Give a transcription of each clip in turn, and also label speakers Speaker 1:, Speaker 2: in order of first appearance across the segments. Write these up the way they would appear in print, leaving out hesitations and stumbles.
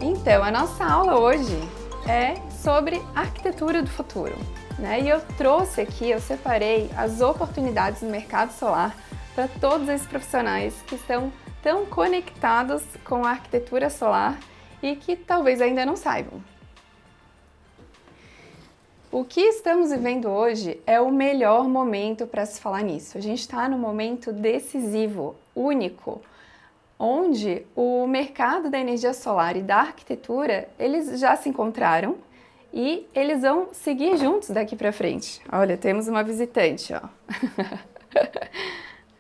Speaker 1: Então, a nossa aula hoje é sobre arquitetura do futuro, né? E eu trouxe aqui, eu separei as oportunidades no mercado solar para todos esses profissionais que estão tão conectados com a arquitetura solar e que talvez ainda não saibam. O que estamos vivendo hoje é o melhor momento para se falar nisso. A gente está num momento decisivo, único, onde o mercado da energia solar e da arquitetura, eles já se encontraram e eles vão seguir juntos daqui para frente. Olha, temos uma visitante, ó.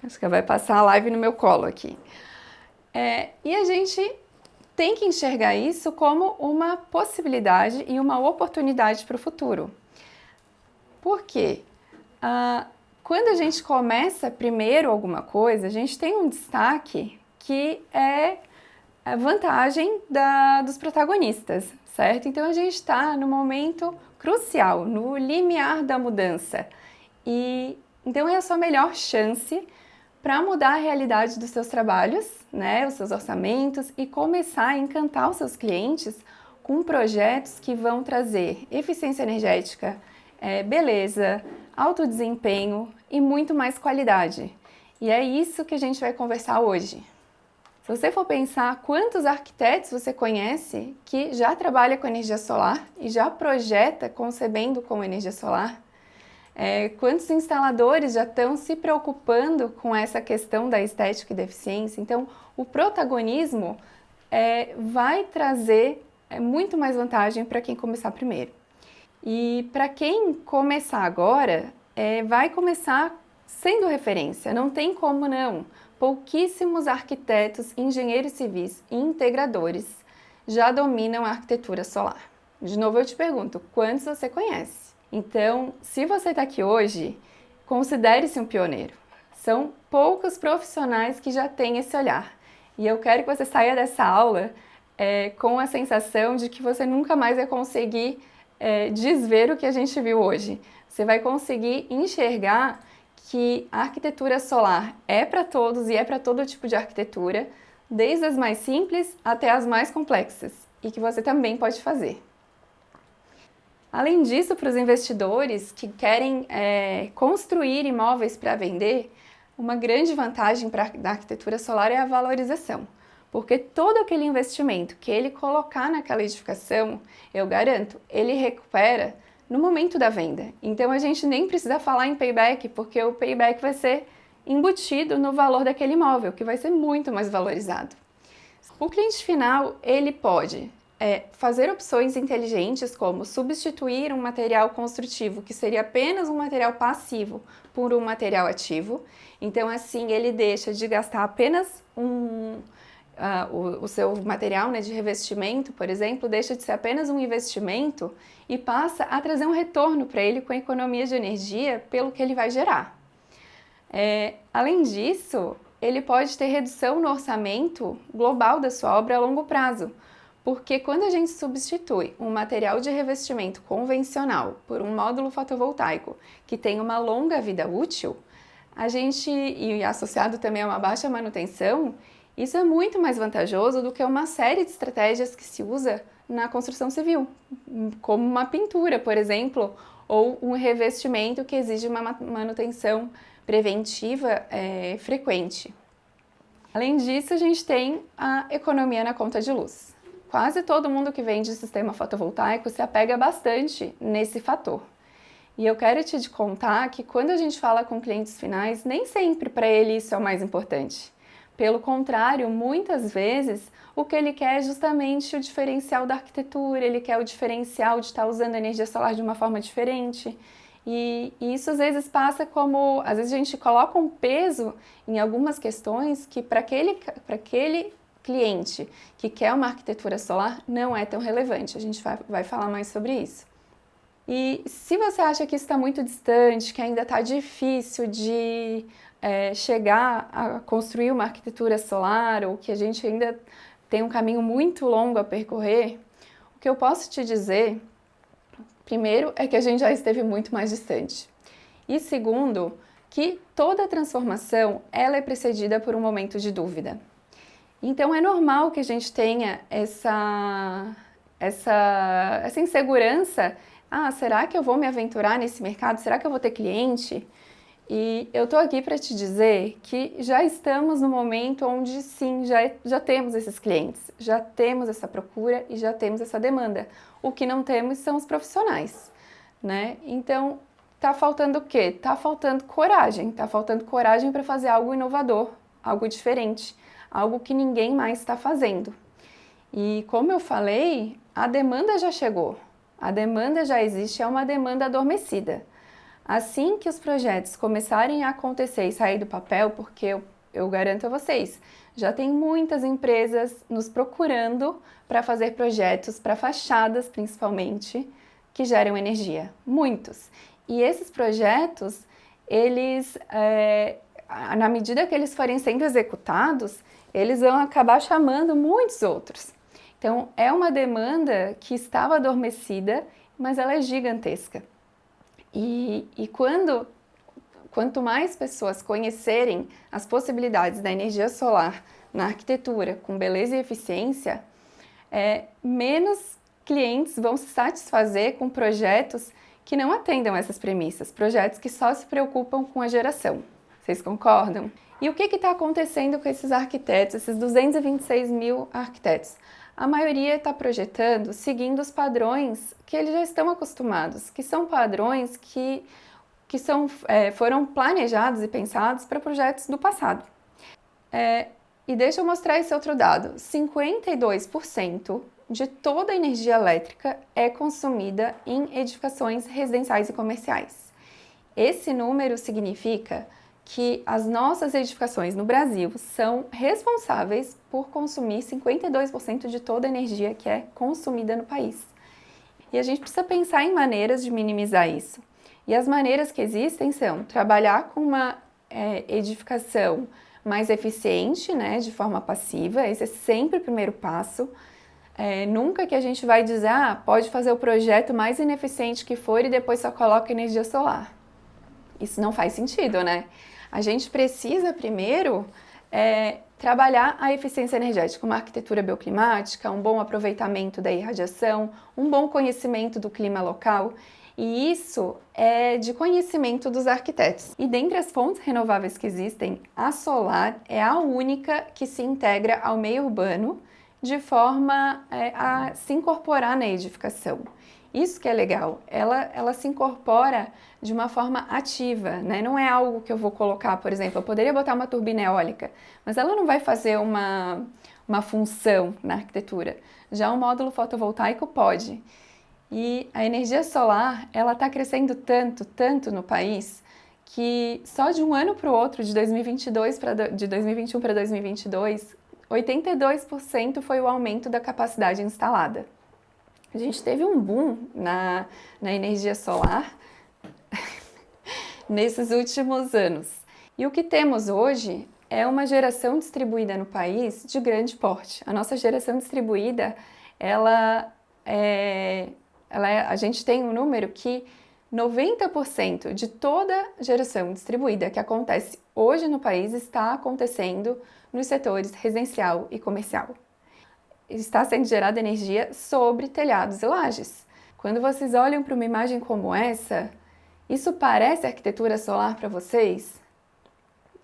Speaker 1: Acho que ela vai passar a live no meu colo aqui. E a gente tem que enxergar isso como uma possibilidade e uma oportunidade para o futuro. Por quê? Quando a gente começa primeiro alguma coisa, a gente tem um destaque que é a vantagem dos protagonistas, certo? Então a gente está no momento crucial, no limiar da mudança. E então é a sua melhor chance para mudar a realidade dos seus trabalhos, né, os seus orçamentos e começar a encantar os seus clientes com projetos que vão trazer eficiência energética, beleza, alto desempenho e muito mais qualidade. E é isso que a gente vai conversar hoje. Se você for pensar quantos arquitetos você conhece que já trabalha com energia solar e já projeta concebendo com energia solar, quantos instaladores já estão se preocupando com essa questão da estética e da eficiência. Então, o protagonismo vai trazer muito mais vantagem para quem começar primeiro. E para quem começar agora, vai começar sendo referência, não tem como não. Pouquíssimos arquitetos, engenheiros civis e integradores já dominam a arquitetura solar. De novo eu te pergunto, quantos você conhece? Então, se você está aqui hoje, considere-se um pioneiro. São poucos profissionais que já têm esse olhar. E eu quero que você saia dessa aula com a sensação de que você nunca mais vai conseguir desver o que a gente viu hoje. Você vai conseguir enxergar que a arquitetura solar é para todos e é para todo tipo de arquitetura, desde as mais simples até as mais complexas, e que você também pode fazer. Além disso, para os investidores que querem construir imóveis para vender, uma grande vantagem da arquitetura solar é a valorização, porque todo aquele investimento que ele colocar naquela edificação, eu garanto, ele recupera no momento da venda. Então a gente nem precisa falar em payback, porque o payback vai ser embutido no valor daquele imóvel, que vai ser muito mais valorizado. O cliente final, ele pode fazer opções inteligentes, como substituir um material construtivo, que seria apenas um material passivo, por um material ativo. Então assim ele deixa de gastar apenas o seu material, né, de revestimento, por exemplo, deixa de ser apenas um investimento e passa a trazer um retorno para ele com a economia de energia pelo que ele vai gerar. Além disso, ele pode ter redução no orçamento global da sua obra a longo prazo, porque quando a gente substitui um material de revestimento convencional por um módulo fotovoltaico que tem uma longa vida útil, e associado também a uma baixa manutenção, isso é muito mais vantajoso do que uma série de estratégias que se usa na construção civil, como uma pintura, por exemplo, ou um revestimento que exige uma manutenção preventiva frequente. Além disso, a gente tem a economia na conta de luz. Quase todo mundo que vende sistema fotovoltaico se apega bastante nesse fator. E eu quero te contar que quando a gente fala com clientes finais, nem sempre para ele isso é o mais importante. Pelo contrário, muitas vezes o que ele quer é justamente o diferencial da arquitetura, ele quer o diferencial de estar usando a energia solar de uma forma diferente. E isso às vezes passa como, às vezes a gente coloca um peso em algumas questões que para aquele cliente que quer uma arquitetura solar não é tão relevante. A gente vai falar mais sobre isso. E se você acha que isso está muito distante, que ainda está difícil de chegar a construir uma arquitetura solar, ou que a gente ainda tem um caminho muito longo a percorrer, o que eu posso te dizer, primeiro, é que a gente já esteve muito mais distante. E segundo, que toda transformação ela é precedida por um momento de dúvida. Então é normal que a gente tenha essa insegurança. Ah, será que eu vou me aventurar nesse mercado? Será que eu vou ter cliente? E eu tô aqui para te dizer que já estamos no momento onde sim, já temos esses clientes, já temos essa procura e já temos essa demanda. O que não temos são os profissionais, né? Então, tá faltando o quê? Tá faltando coragem para fazer algo inovador, algo diferente, algo que ninguém mais está fazendo. E como eu falei, a demanda já chegou, a demanda já existe, é uma demanda adormecida. Assim que os projetos começarem a acontecer e sair do papel, porque eu garanto a vocês, já tem muitas empresas nos procurando para fazer projetos para fachadas, principalmente, que geram energia. Muitos. E esses projetos, eles, na medida que eles forem sendo executados, eles vão acabar chamando muitos outros. Então, é uma demanda que estava adormecida, mas ela é gigantesca. E quanto mais pessoas conhecerem as possibilidades da energia solar na arquitetura com beleza e eficiência, menos clientes vão se satisfazer com projetos que não atendam essas premissas, projetos que só se preocupam com a geração. Vocês concordam? E o que está acontecendo com esses arquitetos, esses 226 mil arquitetos? A maioria está projetando seguindo os padrões que eles já estão acostumados, que são padrões que foram planejados e pensados para projetos do passado. E deixa eu mostrar esse outro dado: 52% de toda a energia elétrica é consumida em edificações residenciais e comerciais. Esse número significa que as nossas edificações no Brasil são responsáveis por consumir 52% de toda a energia que é consumida no país. E a gente precisa pensar em maneiras de minimizar isso. E as maneiras que existem são trabalhar com uma edificação mais eficiente, né, de forma passiva. Esse é sempre o primeiro passo. Nunca que a gente vai dizer, pode fazer o projeto mais ineficiente que for e depois só coloca energia solar. Isso não faz sentido, né? A gente precisa primeiro trabalhar a eficiência energética, uma arquitetura bioclimática, um bom aproveitamento da irradiação, um bom conhecimento do clima local. E isso é de conhecimento dos arquitetos. E dentre as fontes renováveis que existem, a solar é a única que se integra ao meio urbano de forma a se incorporar na edificação. Isso que é legal, ela se incorpora de uma forma ativa, né? Não é algo que eu vou colocar, por exemplo, eu poderia botar uma turbina eólica, mas ela não vai fazer uma função na arquitetura. Já o módulo fotovoltaico pode. E a energia solar, ela está crescendo tanto no país, que só de um ano para o outro, de 2021 para 2022, 82% foi o aumento da capacidade instalada. A gente teve um boom na energia solar nesses últimos anos. E o que temos hoje é uma geração distribuída no país de grande porte. A nossa geração distribuída, a gente tem um número que 90% de toda geração distribuída que acontece hoje no país está acontecendo nos setores residencial e comercial. Está sendo gerada energia sobre telhados e lajes. Quando vocês olham para uma imagem como essa, isso parece arquitetura solar para vocês?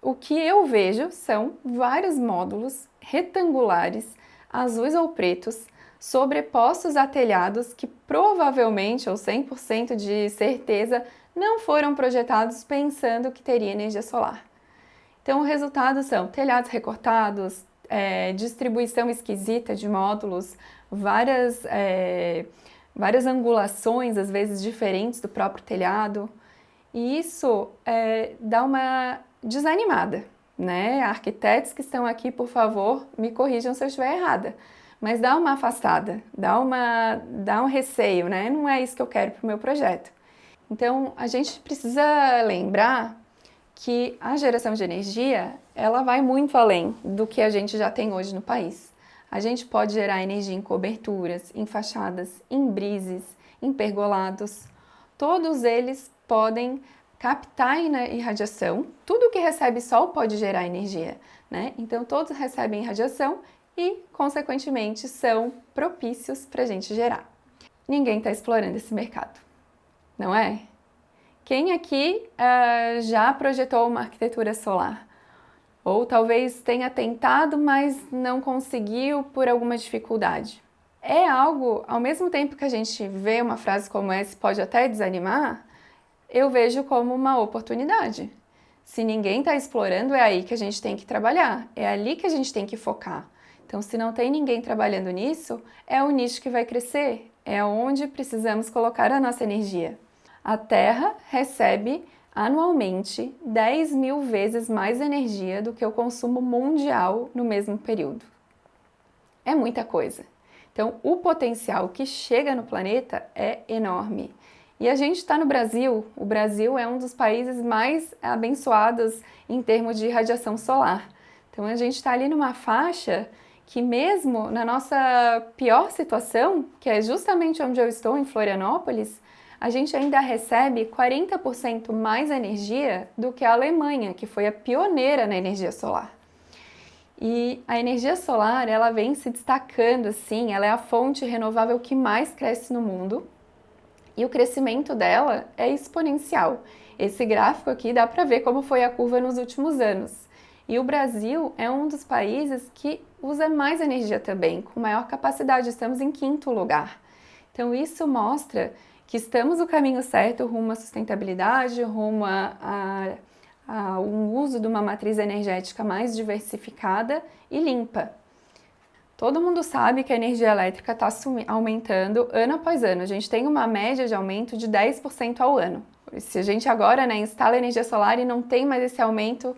Speaker 1: O que eu vejo são vários módulos retangulares, azuis ou pretos, sobrepostos a telhados que provavelmente, ou 100% de certeza, não foram projetados pensando que teria energia solar. Então, o resultado são telhados recortados, distribuição esquisita de módulos, várias angulações, às vezes diferentes do próprio telhado, e isso dá uma desanimada, né? Arquitetos que estão aqui, por favor, me corrijam se eu estiver errada, mas dá uma afastada, dá um receio, né? Não é isso que eu quero para o meu projeto. Então, a gente precisa lembrar que a geração de energia, ela vai muito além do que a gente já tem hoje no país. A gente pode gerar energia em coberturas, em fachadas, em brises, em pergolados. Todos eles podem captar a irradiação. Tudo que recebe sol pode gerar energia, né? Então todos recebem irradiação e, consequentemente, são propícios para a gente gerar. Ninguém está explorando esse mercado, não é? Quem aqui já projetou uma arquitetura solar? Ou talvez tenha tentado, mas não conseguiu por alguma dificuldade. É algo, ao mesmo tempo que a gente vê uma frase como essa pode até desanimar, eu vejo como uma oportunidade. Se ninguém está explorando, é aí que a gente tem que trabalhar, é ali que a gente tem que focar. Então, se não tem ninguém trabalhando nisso, é o nicho que vai crescer, é onde precisamos colocar a nossa energia. A Terra recebe anualmente 10 mil vezes mais energia do que o consumo mundial no mesmo período. É muita coisa. Então, o potencial que chega no planeta é enorme. E a gente está no Brasil. O Brasil é um dos países mais abençoados em termos de radiação solar. Então, a gente está ali numa faixa que mesmo na nossa pior situação, que é justamente onde eu estou, em Florianópolis, a gente ainda recebe 40% mais energia do que a Alemanha, que foi a pioneira na energia solar. E a energia solar, ela vem se destacando assim, ela é a fonte renovável que mais cresce no mundo e o crescimento dela é exponencial. Esse gráfico aqui dá para ver como foi a curva nos últimos anos. E o Brasil é um dos países que usa mais energia também, com maior capacidade, estamos em 5º lugar. Então isso mostra que estamos no caminho certo rumo à sustentabilidade, rumo a um uso de uma matriz energética mais diversificada e limpa. Todo mundo sabe que a energia elétrica está aumentando ano após ano. A gente tem uma média de aumento de 10% ao ano. Se a gente agora instala energia solar e não tem mais esse aumento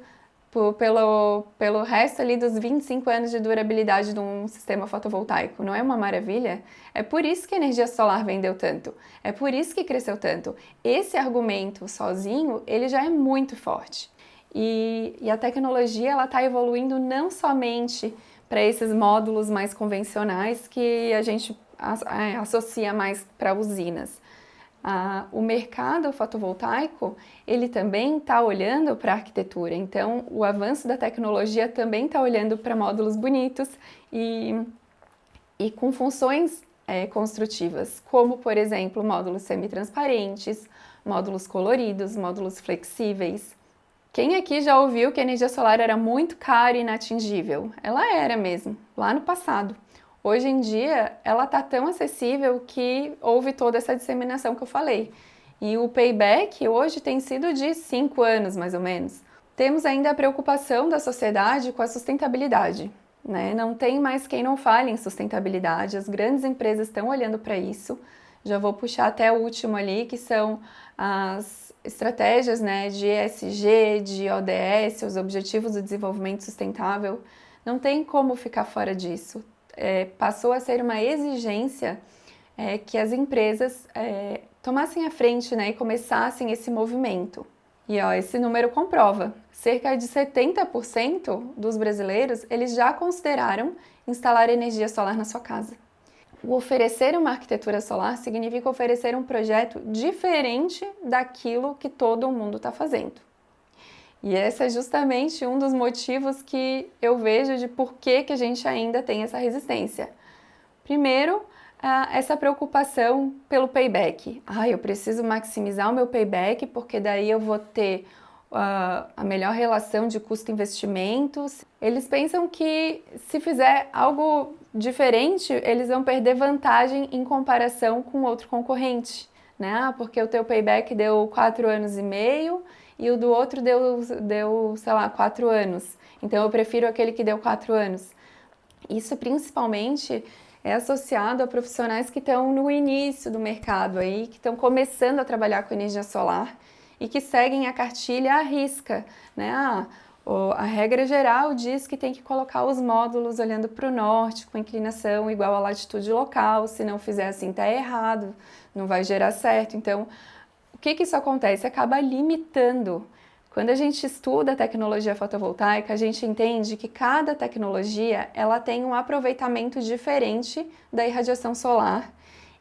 Speaker 1: pelo resto ali dos 25 anos de durabilidade de um sistema fotovoltaico, não é uma maravilha? É por isso que a energia solar vendeu tanto, é por isso que cresceu tanto. Esse argumento sozinho, ele já é muito forte. E a tecnologia está evoluindo não somente para esses módulos mais convencionais que a gente associa mais para usinas. O mercado fotovoltaico, ele também está olhando para a arquitetura, então o avanço da tecnologia também está olhando para módulos bonitos e com funções construtivas, como, por exemplo, módulos semitransparentes, módulos coloridos, módulos flexíveis. Quem aqui já ouviu que a energia solar era muito cara e inatingível? Ela era mesmo, lá no passado. Hoje em dia, ela está tão acessível que houve toda essa disseminação que eu falei. E o payback hoje tem sido de 5 anos, mais ou menos. Temos ainda a preocupação da sociedade com a sustentabilidade, né? Não tem mais quem não fale em sustentabilidade, as grandes empresas estão olhando para isso. Já vou puxar até o último ali, que são as estratégias, né, de ESG, de ODS, os Objetivos do Desenvolvimento Sustentável. Não tem como ficar fora disso. Passou a ser uma exigência que as empresas tomassem a frente, né, e começassem esse movimento. E esse número comprova, cerca de 70% dos brasileiros, eles já consideraram instalar energia solar na sua casa. O oferecer uma arquitetura solar significa oferecer um projeto diferente daquilo que todo mundo está fazendo. E esse é justamente um dos motivos que eu vejo de por que a gente ainda tem essa resistência. Primeiro, essa preocupação pelo payback. Eu preciso maximizar o meu payback porque daí eu vou ter a melhor relação de custo-investimentos. Eles pensam que se fizer algo diferente, eles vão perder vantagem em comparação com outro concorrente, né? Porque o teu payback deu 4 anos e meio e o do outro deu, sei lá, 4 anos. Então eu prefiro aquele que deu 4 anos. Isso principalmente é associado a profissionais que estão no início do mercado aí, que estão começando a trabalhar com energia solar e que seguem a cartilha à risca, né? A regra geral diz que tem que colocar os módulos olhando para o norte, com inclinação igual à latitude local, se não fizer assim está errado, não vai gerar certo. Então, o que isso acontece? Acaba limitando. Quando a gente estuda a tecnologia fotovoltaica, a gente entende que cada tecnologia ela tem um aproveitamento diferente da irradiação solar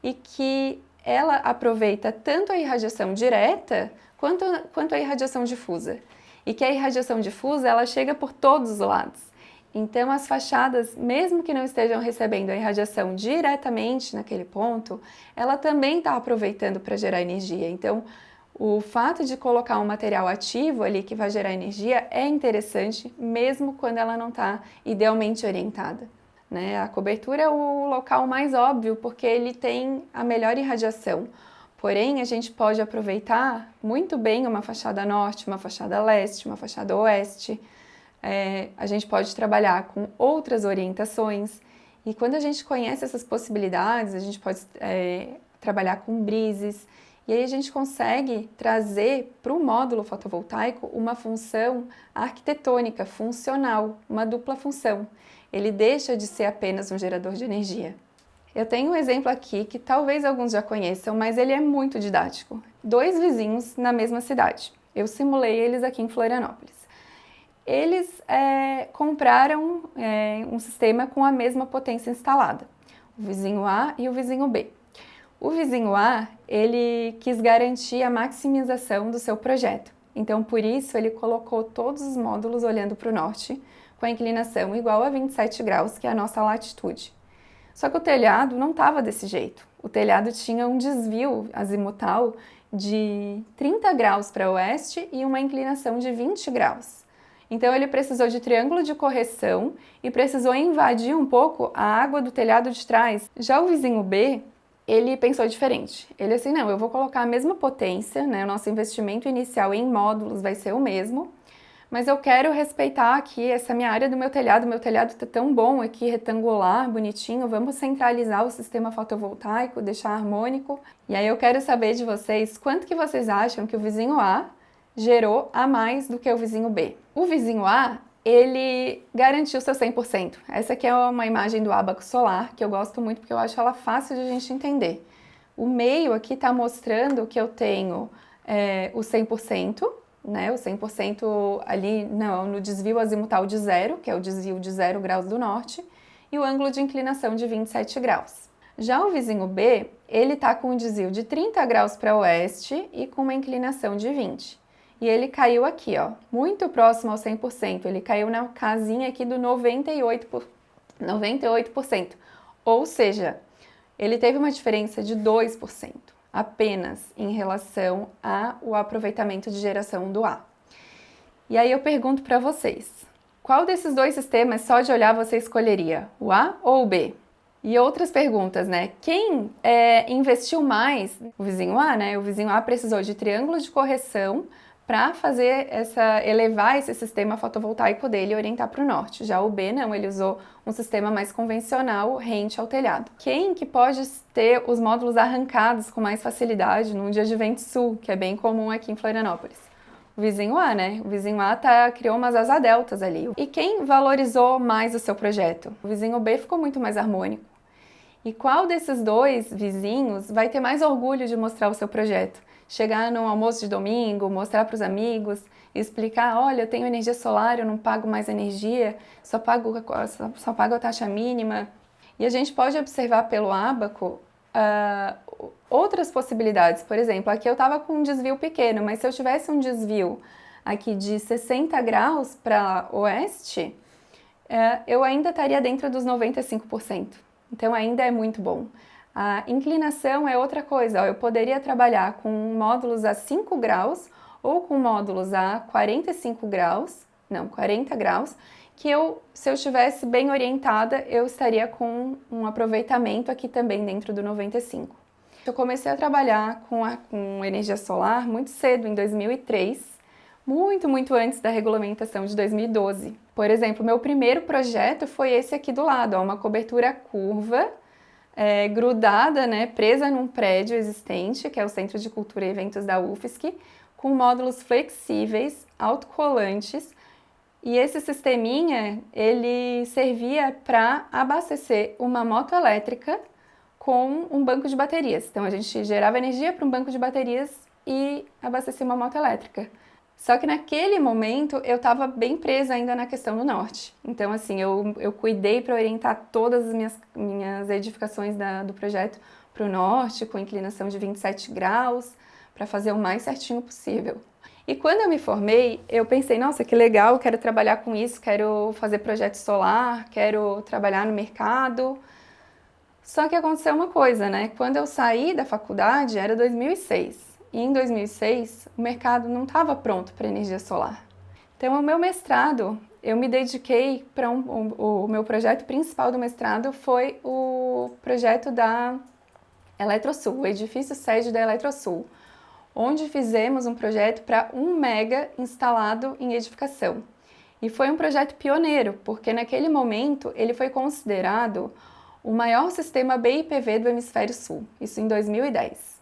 Speaker 1: e que ela aproveita tanto a irradiação direta quanto à irradiação difusa. E que a irradiação difusa, ela chega por todos os lados. Então, as fachadas, mesmo que não estejam recebendo a irradiação diretamente naquele ponto, ela também está aproveitando para gerar energia. Então, o fato de colocar um material ativo ali que vai gerar energia é interessante, mesmo quando ela não está idealmente orientada, né? A cobertura é o local mais óbvio, porque ele tem a melhor irradiação. Porém, a gente pode aproveitar muito bem uma fachada norte, uma fachada leste, uma fachada oeste. A gente pode trabalhar com outras orientações. E quando a gente conhece essas possibilidades, a gente pode trabalhar com brises. E aí a gente consegue trazer para o módulo fotovoltaico uma função arquitetônica, funcional, uma dupla função. Ele deixa de ser apenas um gerador de energia. Eu tenho um exemplo aqui que talvez alguns já conheçam, mas ele é muito didático. 2 vizinhos na mesma cidade. Eu simulei eles aqui em Florianópolis. Eles compraram um sistema com a mesma potência instalada, o vizinho A e o vizinho B. O vizinho A, ele quis garantir a maximização do seu projeto. Então, por isso, ele colocou todos os módulos olhando para o norte, com a inclinação igual a 27 graus, que é a nossa latitude. Só que o telhado não estava desse jeito. O telhado tinha um desvio azimutal de 30 graus para oeste e uma inclinação de 20 graus. Então, ele precisou de triângulo de correção e precisou invadir um pouco a água do telhado de trás. Já o vizinho B, ele pensou diferente. Ele assim, não, eu vou colocar a mesma potência, né? O nosso investimento inicial em módulos vai ser o mesmo, mas eu quero respeitar aqui essa minha área do meu telhado tá tão bom aqui, retangular, bonitinho, vamos centralizar o sistema fotovoltaico, deixar harmônico. E aí eu quero saber de vocês, quanto que vocês acham que o vizinho A gerou a mais do que o vizinho B? O vizinho A, ele garantiu seu 100%. Essa aqui é uma imagem do ábaco solar, que eu gosto muito porque eu acho ela fácil de a gente entender. O meio aqui está mostrando que eu tenho o 100%, né? O 100% ali no desvio azimutal de 0, que é o desvio de 0 graus do norte, e o ângulo de inclinação de 27 graus. Já o vizinho B, ele está com um desvio de 30 graus para oeste e com uma inclinação de 20. E ele caiu aqui, ó, muito próximo ao 100%. Ele caiu na casinha aqui do 98%. Ou seja, ele teve uma diferença de 2% apenas em relação ao aproveitamento de geração do A. E aí eu pergunto para vocês, qual desses 2 sistemas, só de olhar, você escolheria? O A ou o B? E outras perguntas, né? Quem investiu mais? O vizinho A, né? O vizinho A precisou de triângulo de correção para elevar esse sistema fotovoltaico dele e orientar para o norte. Já o B não, ele usou um sistema mais convencional rente ao telhado. Quem que pode ter os módulos arrancados com mais facilidade num dia de vento sul, que é bem comum aqui em Florianópolis? O vizinho A, né? O vizinho A criou umas asa deltas ali. E quem valorizou mais o seu projeto? O vizinho B ficou muito mais harmônico. E qual desses 2 vizinhos vai ter mais orgulho de mostrar o seu projeto? Chegar num almoço de domingo, mostrar para os amigos, explicar, olha, eu tenho energia solar, eu não pago mais energia, só pago a taxa mínima. E a gente pode observar pelo ábaco outras possibilidades. Por exemplo, aqui eu estava com um desvio pequeno, mas se eu tivesse um desvio aqui de 60 graus para oeste, eu ainda estaria dentro dos 95%. Então ainda é muito bom. A inclinação é outra coisa, eu poderia trabalhar com módulos a 5 graus ou com módulos a 40 graus, que se eu estivesse bem orientada, eu estaria com um aproveitamento aqui também dentro do 95. Eu comecei a trabalhar com energia solar muito cedo, em 2003, muito antes da regulamentação de 2012. Por exemplo, meu primeiro projeto foi esse aqui do lado, ó, uma cobertura curva, grudada, né, presa num prédio existente, que é o Centro de Cultura e Eventos da UFSC, com módulos flexíveis, autocolantes, e esse sisteminha, ele servia para abastecer uma moto elétrica com um banco de baterias. Então, a gente gerava energia para um banco de baterias e abastecia uma moto elétrica. Só que naquele momento eu estava bem presa ainda na questão do norte. Então, assim, eu cuidei para orientar todas as minhas edificações do projeto para o norte, com inclinação de 27 graus, para fazer o mais certinho possível. E quando eu me formei, eu pensei, nossa, que legal, quero trabalhar com isso, quero fazer projeto solar, quero trabalhar no mercado. Só que aconteceu uma coisa, né? Quando eu saí da faculdade, era 2006. E em 2006, o mercado não estava pronto para energia solar. Então, o meu mestrado, eu me dediquei para o meu projeto principal do mestrado foi o projeto da Eletrosul, o edifício sede da Eletrosul, onde fizemos um projeto para 1 mega instalado em edificação. E foi um projeto pioneiro, porque naquele momento ele foi considerado o maior sistema BIPV do Hemisfério Sul, isso em 2010.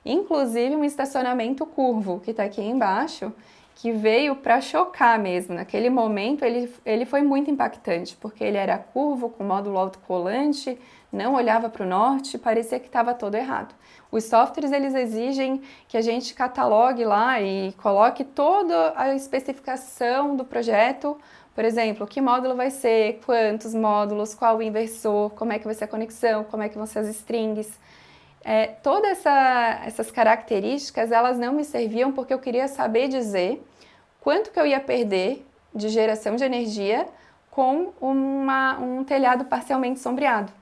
Speaker 1: Inclusive um estacionamento curvo, que está aqui embaixo, que veio para chocar mesmo. Naquele momento ele foi muito impactante, porque ele era curvo, com módulo autocolante, não olhava para o norte, parecia que estava todo errado. Os softwares eles exigem que a gente catalogue lá e coloque toda a especificação do projeto. Por exemplo, que módulo vai ser, quantos módulos, qual o inversor, como é que vai ser a conexão, como é que vão ser as strings. Todas essas características, elas não me serviam porque eu queria saber dizer quanto que eu ia perder de geração de energia com um telhado parcialmente sombreado.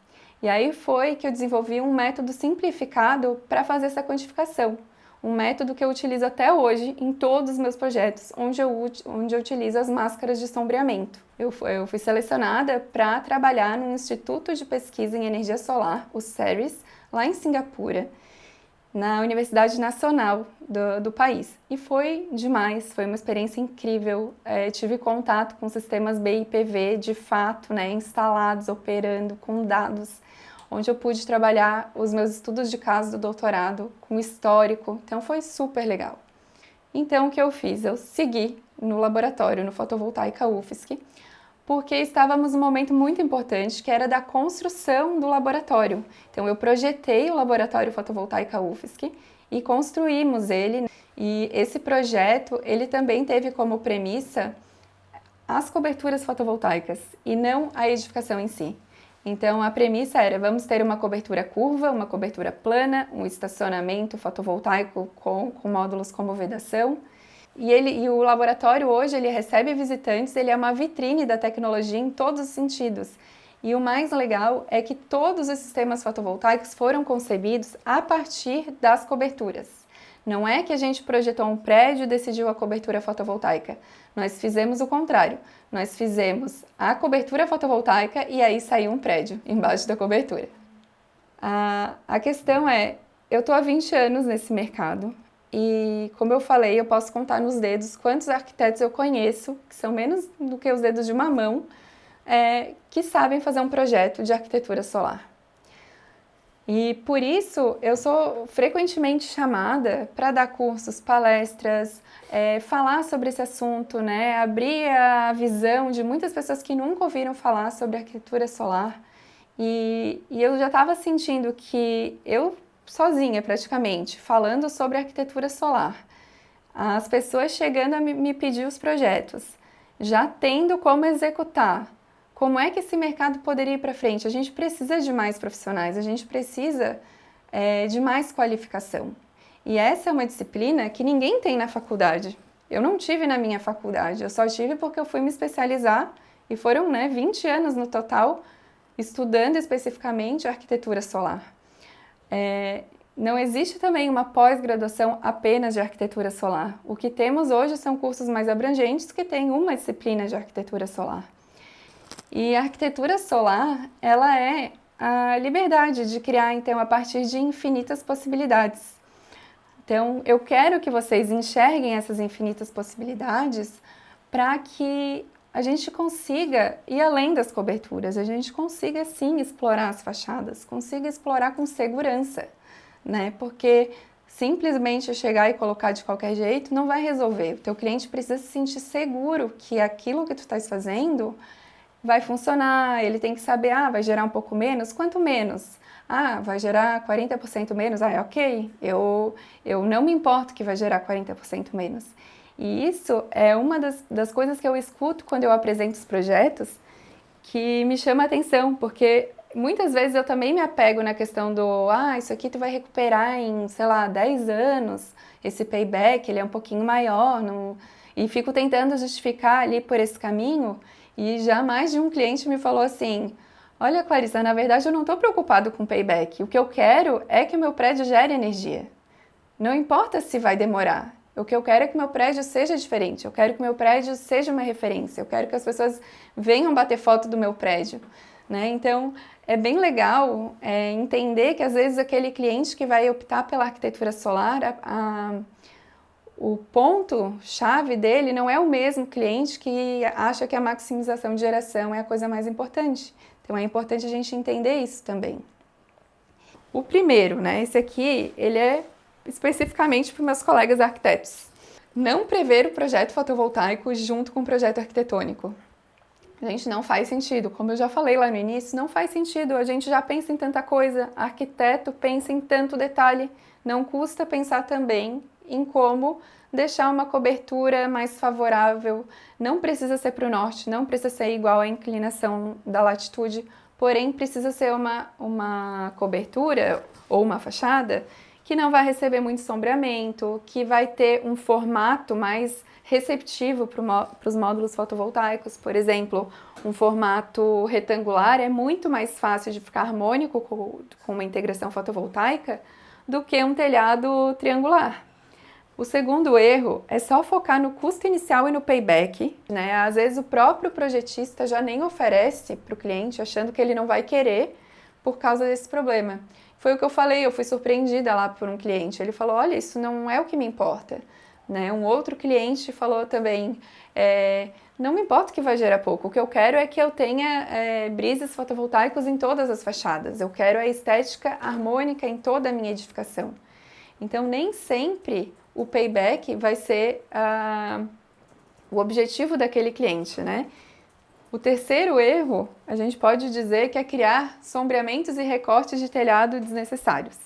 Speaker 1: E aí foi que eu desenvolvi um método simplificado para fazer essa quantificação. Um método que eu utilizo até hoje em todos os meus projetos, onde eu utilizo as máscaras de sombreamento. Eu fui selecionada para trabalhar no Instituto de Pesquisa em Energia Solar, o CERES, lá em Singapura, na Universidade Nacional do país. E foi demais, foi uma experiência incrível. Tive contato com sistemas BIPV de fato, né, instalados, operando, com dados, onde eu pude trabalhar os meus estudos de caso do doutorado com histórico, então foi super legal. Então o que eu fiz? Eu segui no laboratório, no Fotovoltaica UFSC, porque estávamos num momento muito importante que era da construção do laboratório. Então eu projetei o laboratório Fotovoltaica UFSC e construímos ele. E esse projeto, ele também teve como premissa as coberturas fotovoltaicas e não a edificação em si. Então a premissa era, vamos ter uma cobertura curva, uma cobertura plana, um estacionamento fotovoltaico com módulos como vedação. E o laboratório hoje ele recebe visitantes, ele é uma vitrine da tecnologia em todos os sentidos. E o mais legal é que todos os sistemas fotovoltaicos foram concebidos a partir das coberturas. Não é que a gente projetou um prédio e decidiu a cobertura fotovoltaica. Nós fizemos o contrário. Nós fizemos a cobertura fotovoltaica e aí saiu um prédio embaixo da cobertura. A questão é, eu estou há 20 anos nesse mercado e, como eu falei, eu posso contar nos dedos quantos arquitetos eu conheço, que são menos do que os dedos de uma mão, que sabem fazer um projeto de arquitetura solar. E por isso eu sou frequentemente chamada para dar cursos, palestras, falar sobre esse assunto, né? Abrir a visão de muitas pessoas que nunca ouviram falar sobre arquitetura solar. E eu já estava sentindo que eu, sozinha praticamente, falando sobre arquitetura solar, as pessoas chegando a me pedir os projetos, já tendo como executar. Como é que esse mercado poderia ir para frente? A gente precisa de mais profissionais, a gente precisa de mais qualificação. E essa é uma disciplina que ninguém tem na faculdade. Eu não tive na minha faculdade, eu só tive porque eu fui me especializar e foram 20 anos no total estudando especificamente arquitetura solar. Não existe também uma pós-graduação apenas de arquitetura solar. O que temos hoje são cursos mais abrangentes que têm uma disciplina de arquitetura solar. E a arquitetura solar, ela é a liberdade de criar, então, a partir de infinitas possibilidades. Então, eu quero que vocês enxerguem essas infinitas possibilidades para que a gente consiga ir além das coberturas, a gente consiga, sim, explorar as fachadas, consiga explorar com segurança, né? Porque simplesmente chegar e colocar de qualquer jeito não vai resolver. O teu cliente precisa se sentir seguro que aquilo que tu estás fazendo vai funcionar, ele tem que saber, vai gerar um pouco menos, quanto menos? Vai gerar 40% menos? Ok, eu não me importo que vai gerar 40% menos. E isso é uma das coisas que eu escuto quando eu apresento os projetos, que me chama a atenção, porque muitas vezes eu também me apego na questão do, isso aqui tu vai recuperar em, sei lá, 10 anos, esse payback, ele é um pouquinho maior, e fico tentando justificar ali por esse caminho, e já mais de um cliente me falou assim, olha, Clarissa, na verdade eu não estou preocupado com payback, o que eu quero é que o meu prédio gere energia. Não importa se vai demorar, o que eu quero é que o meu prédio seja diferente, eu quero que o meu prédio seja uma referência, eu quero que as pessoas venham bater foto do meu prédio, né? Então, é bem legal entender que às vezes aquele cliente que vai optar pela arquitetura solar, o ponto-chave dele não é o mesmo cliente que acha que a maximização de geração é a coisa mais importante. Então, é importante a gente entender isso também. O primeiro, né? Esse aqui, ele é especificamente para os meus colegas arquitetos. Não prever o projeto fotovoltaico junto com o projeto arquitetônico. Gente, não faz sentido. Como eu já falei lá no início, não faz sentido. A gente já pensa em tanta coisa. Arquiteto pensa em tanto detalhe. Não custa pensar também em como deixar uma cobertura mais favorável. Não precisa ser para o norte, não precisa ser igual à inclinação da latitude, porém precisa ser uma cobertura ou uma fachada que não vai receber muito sombreamento, que vai ter um formato mais receptivo para os módulos fotovoltaicos. Por exemplo, um formato retangular é muito mais fácil de ficar harmônico com uma integração fotovoltaica do que um telhado triangular. O segundo erro é só focar no custo inicial e no payback, né? Às vezes o próprio projetista já nem oferece para o cliente, achando que ele não vai querer por causa desse problema. Foi o que eu falei, eu fui surpreendida lá por um cliente. Ele falou, olha, isso não é o que me importa. Né? Um outro cliente falou também, não me importa que vai gerar pouco, o que eu quero é que eu tenha brises fotovoltaicos em todas as fachadas, eu quero a estética harmônica em toda a minha edificação. Então, nem sempre o payback vai ser o objetivo daquele cliente, né? O terceiro erro, a gente pode dizer que é criar sombreamentos e recortes de telhado desnecessários.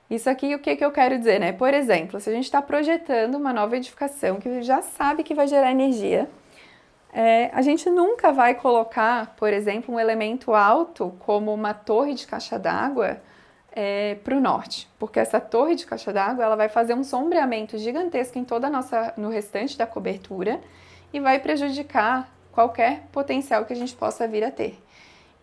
Speaker 1: Isso aqui, o que eu quero dizer, né? Por exemplo, se a gente está projetando uma nova edificação que já sabe que vai gerar energia, a gente nunca vai colocar, por exemplo, um elemento alto como uma torre de caixa d'água para o norte, porque essa torre de caixa d'água ela vai fazer um sombreamento gigantesco em toda no restante da cobertura e vai prejudicar qualquer potencial que a gente possa vir a ter.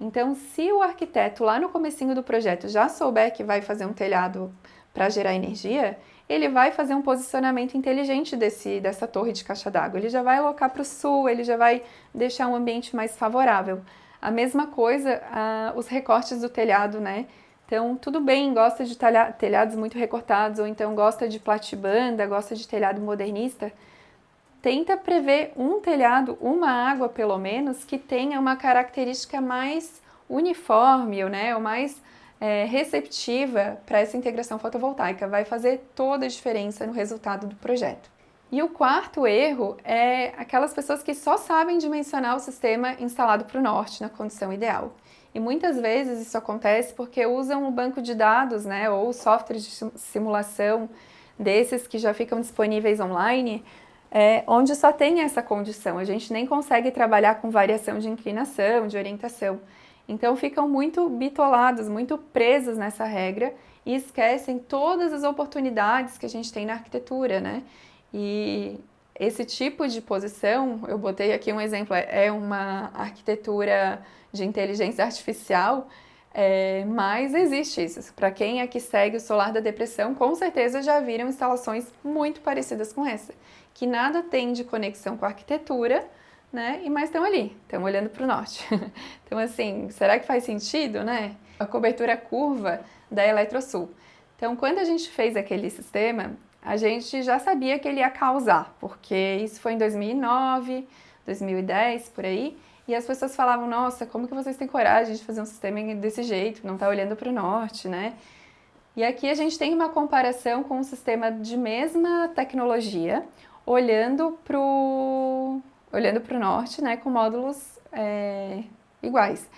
Speaker 1: Então, se o arquiteto lá no comecinho do projeto já souber que vai fazer um telhado para gerar energia, ele vai fazer um posicionamento inteligente dessa torre de caixa d'água. Ele já vai alocar para o sul, ele já vai deixar um ambiente mais favorável. A mesma coisa, os recortes do telhado, né? Então, tudo bem, gosta de telhados muito recortados, ou então gosta de platibanda, gosta de telhado modernista, tenta prever um telhado, uma água pelo menos, que tenha uma característica mais uniforme, né, ou mais receptiva para essa integração fotovoltaica. Vai fazer toda a diferença no resultado do projeto. E o quarto erro é aquelas pessoas que só sabem dimensionar o sistema instalado para o norte na condição ideal. E muitas vezes isso acontece porque usam o banco de dados, né, ou softwares de simulação desses que já ficam disponíveis online, onde só tem essa condição. A gente nem consegue trabalhar com variação de inclinação, de orientação. Então ficam muito bitolados, muito presos nessa regra e esquecem todas as oportunidades que a gente tem na arquitetura, né? E esse tipo de posição, eu botei aqui um exemplo, é uma arquitetura de inteligência artificial, mas existe isso. Para quem é que segue o Solar da Depressão, com certeza já viram instalações muito parecidas com essa, que nada tem de conexão com a arquitetura, né? Mas estão ali, estão olhando para o norte. Então, assim, será que faz sentido, né? A cobertura curva da Eletrosul. Então, quando a gente fez aquele sistema, a gente já sabia que ele ia causar, porque isso foi em 2009, 2010, por aí, e as pessoas falavam, nossa, como que vocês têm coragem de fazer um sistema desse jeito, não tá olhando para o norte, né? E aqui a gente tem uma comparação com um sistema de mesma tecnologia, olhando para o norte, né, com módulos iguais.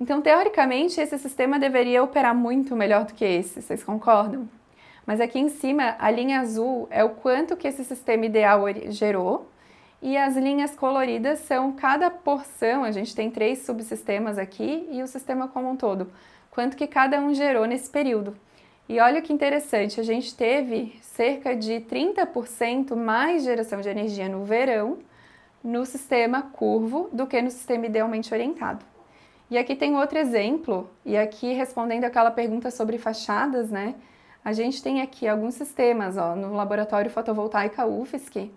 Speaker 1: Então, teoricamente, esse sistema deveria operar muito melhor do que esse, vocês concordam? Mas aqui em cima, a linha azul é o quanto que esse sistema ideal gerou, E as linhas coloridas são cada porção, a gente tem 3 subsistemas aqui e o sistema como um todo, quanto que cada um gerou nesse período. E olha que interessante, a gente teve cerca de 30% mais geração de energia no verão, no sistema curvo, do que no sistema idealmente orientado. E aqui tem outro exemplo, e aqui respondendo aquela pergunta sobre fachadas, né? A gente tem aqui alguns sistemas, ó, no Laboratório Fotovoltaica UFSC,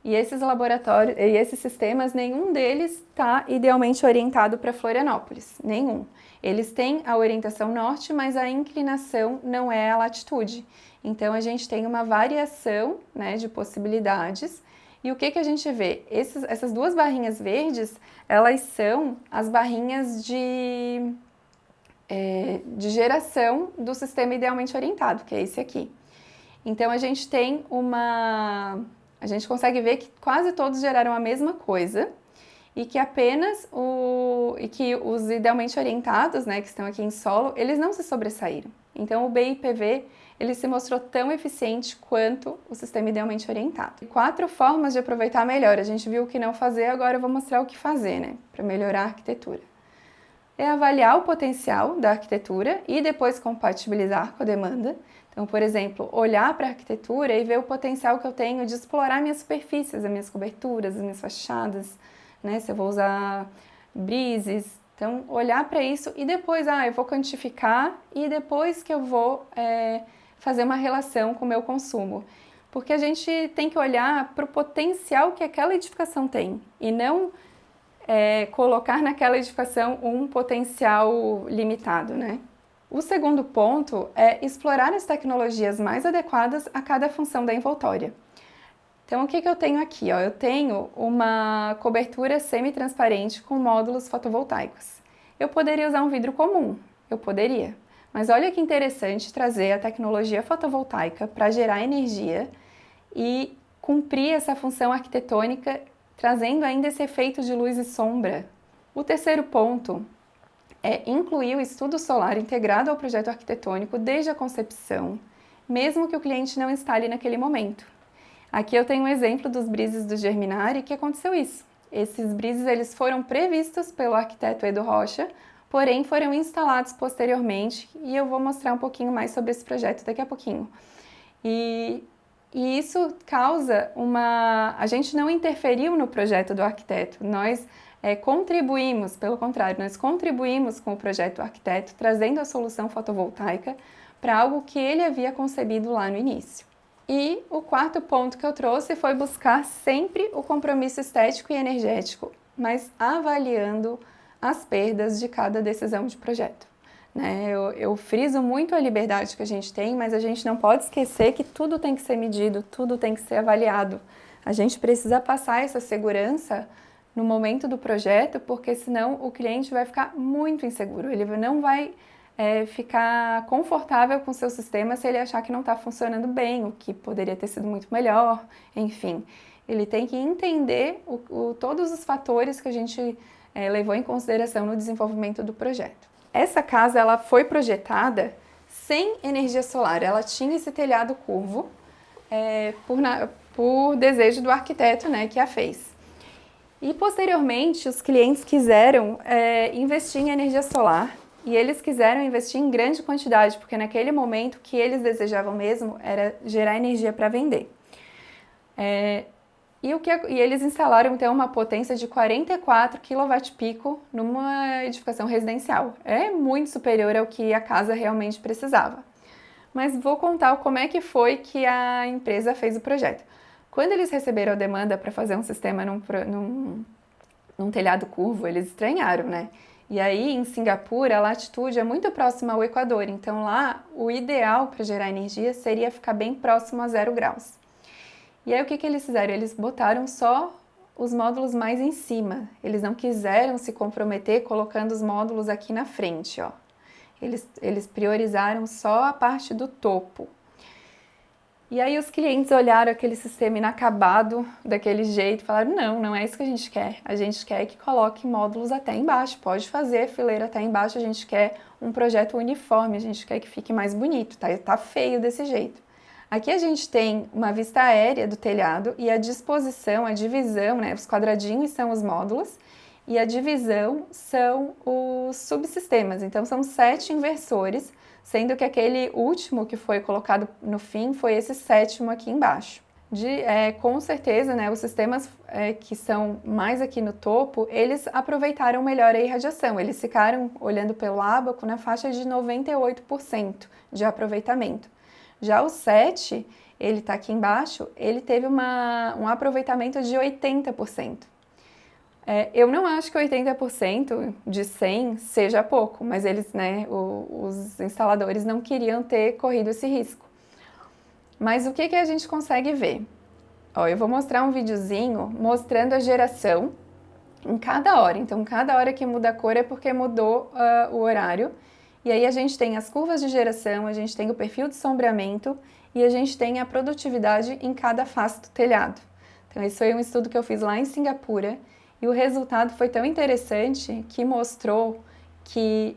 Speaker 1: e esses sistemas, nenhum deles está idealmente orientado para Florianópolis, nenhum. Eles têm a orientação norte, mas a inclinação não é a latitude. Então, a gente tem uma variação, né, de possibilidades. E o que a gente vê? Essas 2 barrinhas verdes, elas são as barrinhas de geração do sistema idealmente orientado, que é esse aqui. Então, a gente consegue ver que quase todos geraram a mesma coisa e que os idealmente orientados, né, que estão aqui em solo, eles não se sobressaíram. Então, o BIPV, ele se mostrou tão eficiente quanto o sistema idealmente orientado. 4 formas de aproveitar melhor. A gente viu o que não fazer, agora eu vou mostrar o que fazer, né, para melhorar a arquitetura. É avaliar o potencial da arquitetura e depois compatibilizar com a demanda. Então, por exemplo, olhar para a arquitetura e ver o potencial que eu tenho de explorar minhas superfícies, as minhas coberturas, as minhas fachadas, né? Se eu vou usar brises. Então, olhar para isso e depois, eu vou quantificar e depois que eu vou fazer uma relação com o meu consumo. Porque a gente tem que olhar para o potencial que aquela edificação tem e não colocar naquela edificação um potencial limitado, né? O segundo ponto é explorar as tecnologias mais adequadas a cada função da envoltória. Então, o que eu tenho aqui? Eu tenho uma cobertura semi-transparente com módulos fotovoltaicos. Eu poderia usar um vidro comum, eu poderia. Mas olha que interessante trazer a tecnologia fotovoltaica para gerar energia e cumprir essa função arquitetônica, trazendo ainda esse efeito de luz e sombra. O terceiro ponto é incluir o estudo solar integrado ao projeto arquitetônico desde a concepção, mesmo que o cliente não instale naquele momento. Aqui eu tenho um exemplo dos brises do Germinari que aconteceu isso. Esses brises eles foram previstos pelo arquiteto Edu Rocha, porém foram instalados posteriormente e eu vou mostrar um pouquinho mais sobre esse projeto daqui a pouquinho. E isso causa a gente não interferiu no projeto do arquiteto, nós contribuímos, pelo contrário, nós contribuímos com o projeto do arquiteto, trazendo a solução fotovoltaica para algo que ele havia concebido lá no início. E o quarto ponto que eu trouxe foi buscar sempre o compromisso estético e energético, mas avaliando as perdas de cada decisão de projeto. Né? Eu friso muito a liberdade que a gente tem, mas a gente não pode esquecer que tudo tem que ser medido, tudo tem que ser avaliado. A gente precisa passar essa segurança no momento do projeto, porque senão o cliente vai ficar muito inseguro, ele não vai ficar confortável com o seu sistema se ele achar que não está funcionando bem, o que poderia ter sido muito melhor, enfim. Ele tem que entender todos os fatores que a gente levou em consideração no desenvolvimento do projeto. Essa casa ela foi projetada sem energia solar, ela tinha esse telhado curvo por desejo do arquiteto, né, que a fez. E posteriormente os clientes quiseram investir em energia solar e eles quiseram investir em grande quantidade, porque naquele momento o que eles desejavam mesmo era gerar energia para vender. E eles instalaram então uma potência de 44 kWp numa edificação residencial. É muito superior ao que a casa realmente precisava. Mas vou contar como é que foi que a empresa fez o projeto. Quando eles receberam a demanda para fazer um sistema num telhado curvo, eles estranharam, né? E aí, em Singapura, a latitude é muito próxima ao Equador, então lá o ideal para gerar energia seria ficar bem próximo a 0 graus. E aí o que eles fizeram? Eles botaram só os módulos mais em cima. Eles não quiseram se comprometer colocando os módulos aqui na frente, ó. Eles priorizaram só a parte do topo. E aí os clientes olharam aquele sistema inacabado daquele jeito e falaram, não é isso que a gente quer. A gente quer que coloque módulos até embaixo, pode fazer fileira até embaixo, a gente quer um projeto uniforme, a gente quer que fique mais bonito, tá feio desse jeito. Aqui a gente tem uma vista aérea do telhado e a disposição, a divisão, né? Os quadradinhos são os módulos e a divisão são os subsistemas. Então são 7 inversores, sendo que aquele último que foi colocado no fim foi esse 7º aqui embaixo. Com certeza, né, os sistemas que são mais aqui no topo, eles aproveitaram melhor a irradiação. Eles ficaram, olhando pelo ábaco, na faixa de 98% de aproveitamento. Já o 7, ele está aqui embaixo, ele teve um aproveitamento de 80%. Eu não acho que 80% de 100 seja pouco, mas eles, né, os instaladores não queriam ter corrido esse risco. Mas o que a gente consegue ver? Ó, eu vou mostrar um videozinho mostrando a geração em cada hora. Então, cada hora que muda a cor é porque mudou o horário. E aí a gente tem as curvas de geração, a gente tem o perfil de sombreamento e a gente tem a produtividade em cada face do telhado. Então, esse foi um estudo que eu fiz lá em Singapura e o resultado foi tão interessante que mostrou que,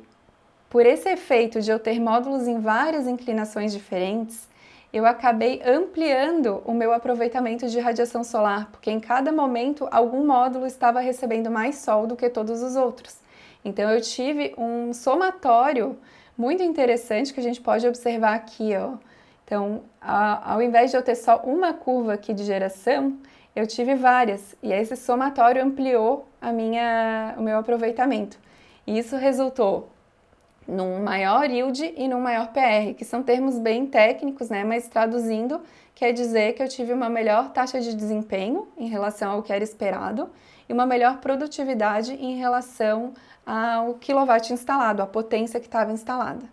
Speaker 1: por esse efeito de eu ter módulos em várias inclinações diferentes, eu acabei ampliando o meu aproveitamento de radiação solar, porque em cada momento algum módulo estava recebendo mais sol do que todos os outros. Então eu tive um somatório muito interessante que a gente pode observar aqui, ó. Então, ao invés de eu ter só uma curva aqui de geração, eu tive várias, e esse somatório ampliou o meu aproveitamento. E isso resultou num maior yield e num maior PR, que são termos bem técnicos, né? Mas traduzindo, quer dizer que eu tive uma melhor taxa de desempenho em relação ao que era esperado e uma melhor produtividade em relação ao quilowatt instalado, a potência que estava instalada.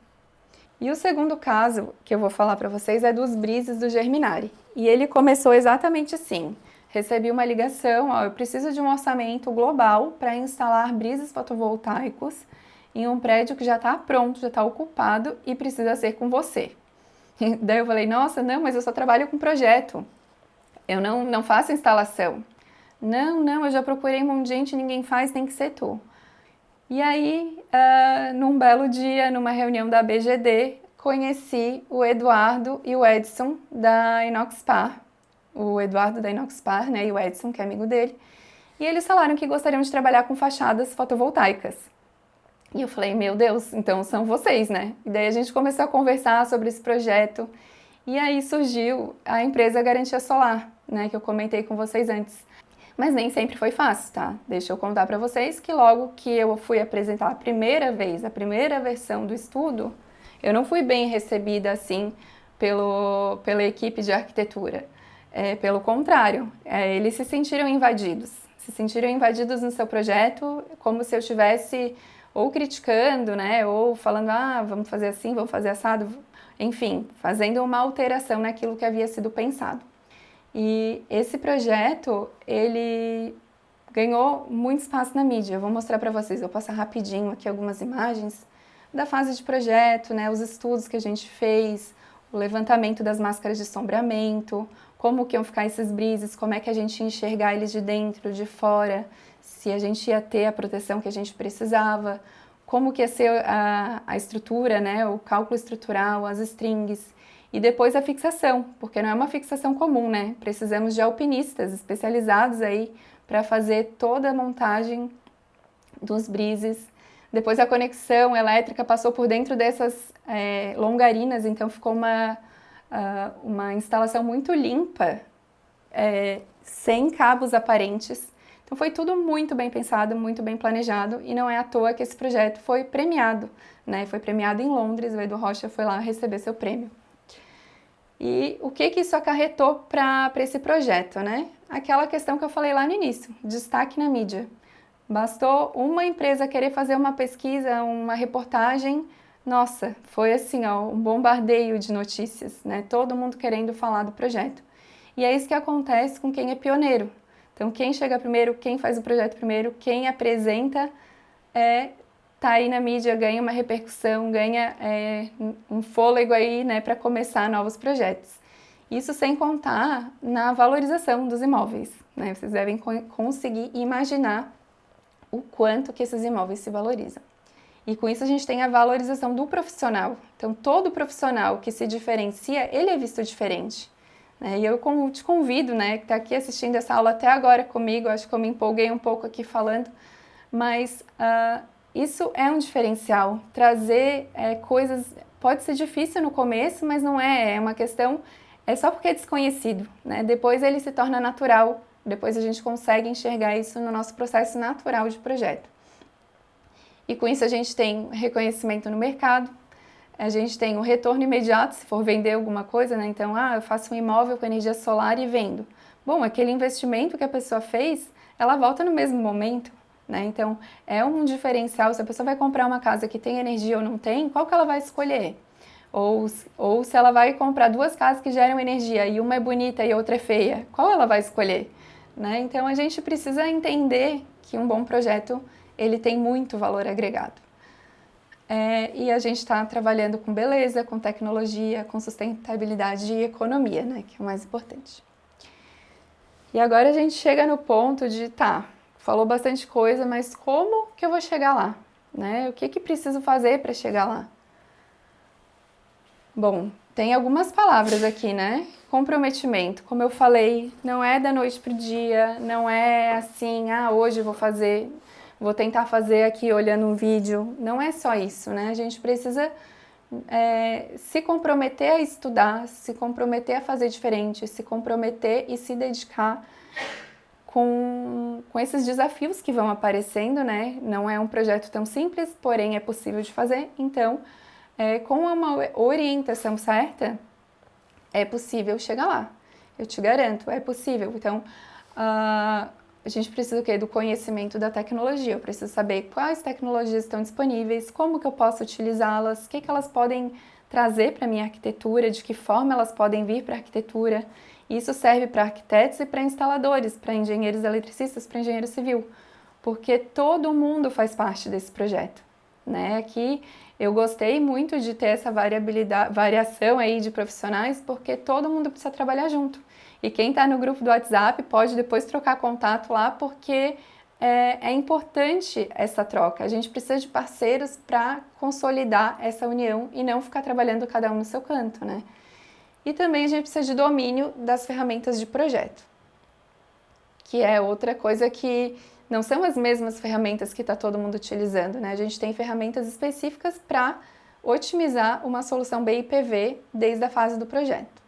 Speaker 1: E o segundo caso que eu vou falar para vocês é dos brises do Germinari. E ele começou exatamente assim. Recebi uma ligação, ó, eu preciso de um orçamento global para instalar brises fotovoltaicos em um prédio que já está pronto, já está ocupado e precisa ser com você. E daí eu falei, nossa, não, mas eu só trabalho com projeto, eu não faço instalação. Não, eu já procurei um monte de gente, ninguém faz, tem que ser tu. E aí, num belo dia, numa reunião da BGD, conheci o Eduardo e o Edson da Inoxpar. O Eduardo da Inoxpar, né, e o Edson, que é amigo dele. E eles falaram que gostariam de trabalhar com fachadas fotovoltaicas. E eu falei, meu Deus, então são vocês, né? E daí a gente começou a conversar sobre esse projeto. E aí surgiu a empresa Garantia Solar, né, que eu comentei com vocês antes. Mas nem sempre foi fácil, tá? Deixa eu contar para vocês que logo que eu fui apresentar a primeira versão do estudo, eu não fui bem recebida assim pela equipe de arquitetura. Pelo contrário, eles se sentiram invadidos no seu projeto, como se eu estivesse ou criticando, né, ou falando, vamos fazer assim, vamos fazer assado, enfim, fazendo uma alteração naquilo que havia sido pensado. E esse projeto, ele ganhou muito espaço na mídia. Eu vou mostrar para vocês, vou passar rapidinho aqui algumas imagens da fase de projeto, né, os estudos que a gente fez, o levantamento das máscaras de sombreamento, como que iam ficar esses brises, como é que a gente ia enxergar eles de dentro, de fora, se a gente ia ter a proteção que a gente precisava, como que ia ser a estrutura, né, o cálculo estrutural, as strings, e depois a fixação, porque não é uma fixação comum, né? Precisamos de alpinistas especializados aí para fazer toda a montagem dos brises. Depois a conexão elétrica passou por dentro dessas longarinas, então ficou uma instalação muito limpa, sem cabos aparentes. Então foi tudo muito bem pensado, muito bem planejado e não é à toa que esse projeto foi premiado, né? Foi premiado em Londres, o Edu Rocha foi lá receber seu prêmio. E o que isso acarretou para esse projeto, né? Aquela questão que eu falei lá no início, destaque na mídia. Bastou uma empresa querer fazer uma pesquisa, uma reportagem, nossa, foi assim, ó, um bombardeio de notícias, né? Todo mundo querendo falar do projeto. E é isso que acontece com quem é pioneiro. Então, quem chega primeiro, quem faz o projeto primeiro, quem apresenta, tá aí na mídia, ganha uma repercussão, ganha um fôlego aí, né, para começar novos projetos. Isso sem contar na valorização dos imóveis, né? Vocês devem conseguir imaginar o quanto que esses imóveis se valorizam. E com isso a gente tem a valorização do profissional. Então, todo profissional que se diferencia, ele é visto diferente. Né? E eu te convido, né, que está aqui assistindo essa aula até agora comigo, acho que eu me empolguei um pouco aqui falando, mas isso é um diferencial. Trazer coisas, pode ser difícil no começo, mas não é uma questão, é só porque é desconhecido. Né? Depois ele se torna natural, depois a gente consegue enxergar isso no nosso processo natural de projeto. E com isso a gente tem reconhecimento no mercado, a gente tem um retorno imediato se for vender alguma coisa, né? Então, eu faço um imóvel com energia solar e vendo. Bom, aquele investimento que a pessoa fez, ela volta no mesmo momento, né? Então, é um diferencial. Se a pessoa vai comprar uma casa que tem energia ou não tem, qual que ela vai escolher? Ou se ela vai comprar duas casas que geram energia e uma é bonita e outra é feia, qual ela vai escolher? Né? Então, a gente precisa entender que um bom projeto ele tem muito valor agregado. E a gente está trabalhando com beleza, com tecnologia, com sustentabilidade e economia, né, que é o mais importante. E agora a gente chega no ponto de, falou bastante coisa, mas como que eu vou chegar lá? Né? O que preciso fazer para chegar lá? Bom, tem algumas palavras aqui, né? Comprometimento, como eu falei, não é da noite para o dia, não é assim, hoje eu vou tentar fazer aqui olhando um vídeo. Não é só isso, né? A gente precisa se comprometer a estudar, se comprometer a fazer diferente, se comprometer e se dedicar com esses desafios que vão aparecendo, né? Não é um projeto tão simples, porém é possível de fazer. Então, com uma orientação certa, é possível chegar lá. Eu te garanto, é possível. Então, a gente precisa do conhecimento da tecnologia. Eu preciso saber quais tecnologias estão disponíveis, como que eu posso utilizá-las, o que elas podem trazer para a minha arquitetura, de que forma elas podem vir para a arquitetura. Isso serve para arquitetos e para instaladores, para engenheiros eletricistas, para engenheiro civil, porque todo mundo faz parte desse projeto. Né? Aqui eu gostei muito de ter essa variação aí de profissionais, porque todo mundo precisa trabalhar junto. E quem está no grupo do WhatsApp pode depois trocar contato lá, porque é importante essa troca. A gente precisa de parceiros para consolidar essa união e não ficar trabalhando cada um no seu canto, né? E também a gente precisa de domínio das ferramentas de projeto, que é outra coisa que não são as mesmas ferramentas que está todo mundo utilizando, né? A gente tem ferramentas específicas para otimizar uma solução BIPV desde a fase do projeto.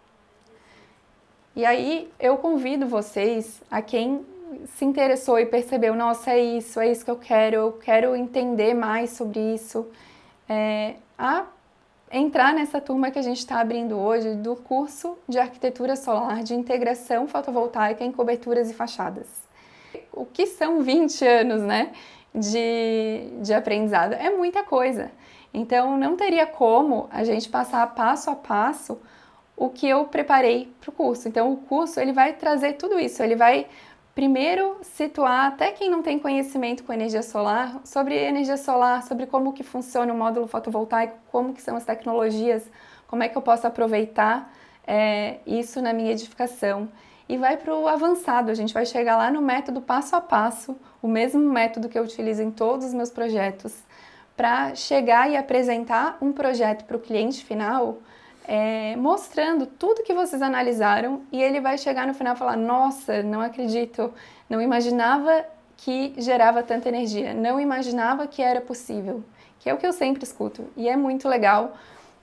Speaker 1: E aí eu convido vocês, a quem se interessou e percebeu, nossa, é isso que eu quero entender mais sobre isso, a entrar nessa turma que a gente está abrindo hoje do curso de Arquitetura Solar de Integração Fotovoltaica em Coberturas e Fachadas. O que são 20 anos, né, de aprendizado? É muita coisa. Então, não teria como a gente passar passo a passo o que eu preparei para o curso. Então, o curso ele vai trazer tudo isso. Ele vai primeiro situar até quem não tem conhecimento com energia solar, sobre como que funciona o módulo fotovoltaico, como que são as tecnologias, como é que eu posso aproveitar isso na minha edificação. E vai para o avançado, a gente vai chegar lá no método passo a passo, o mesmo método que eu utilizo em todos os meus projetos, para chegar e apresentar um projeto para o cliente final, mostrando tudo que vocês analisaram, e ele vai chegar no final e falar, nossa, não acredito, não imaginava que gerava tanta energia, não imaginava que era possível, que é o que eu sempre escuto, e é muito legal,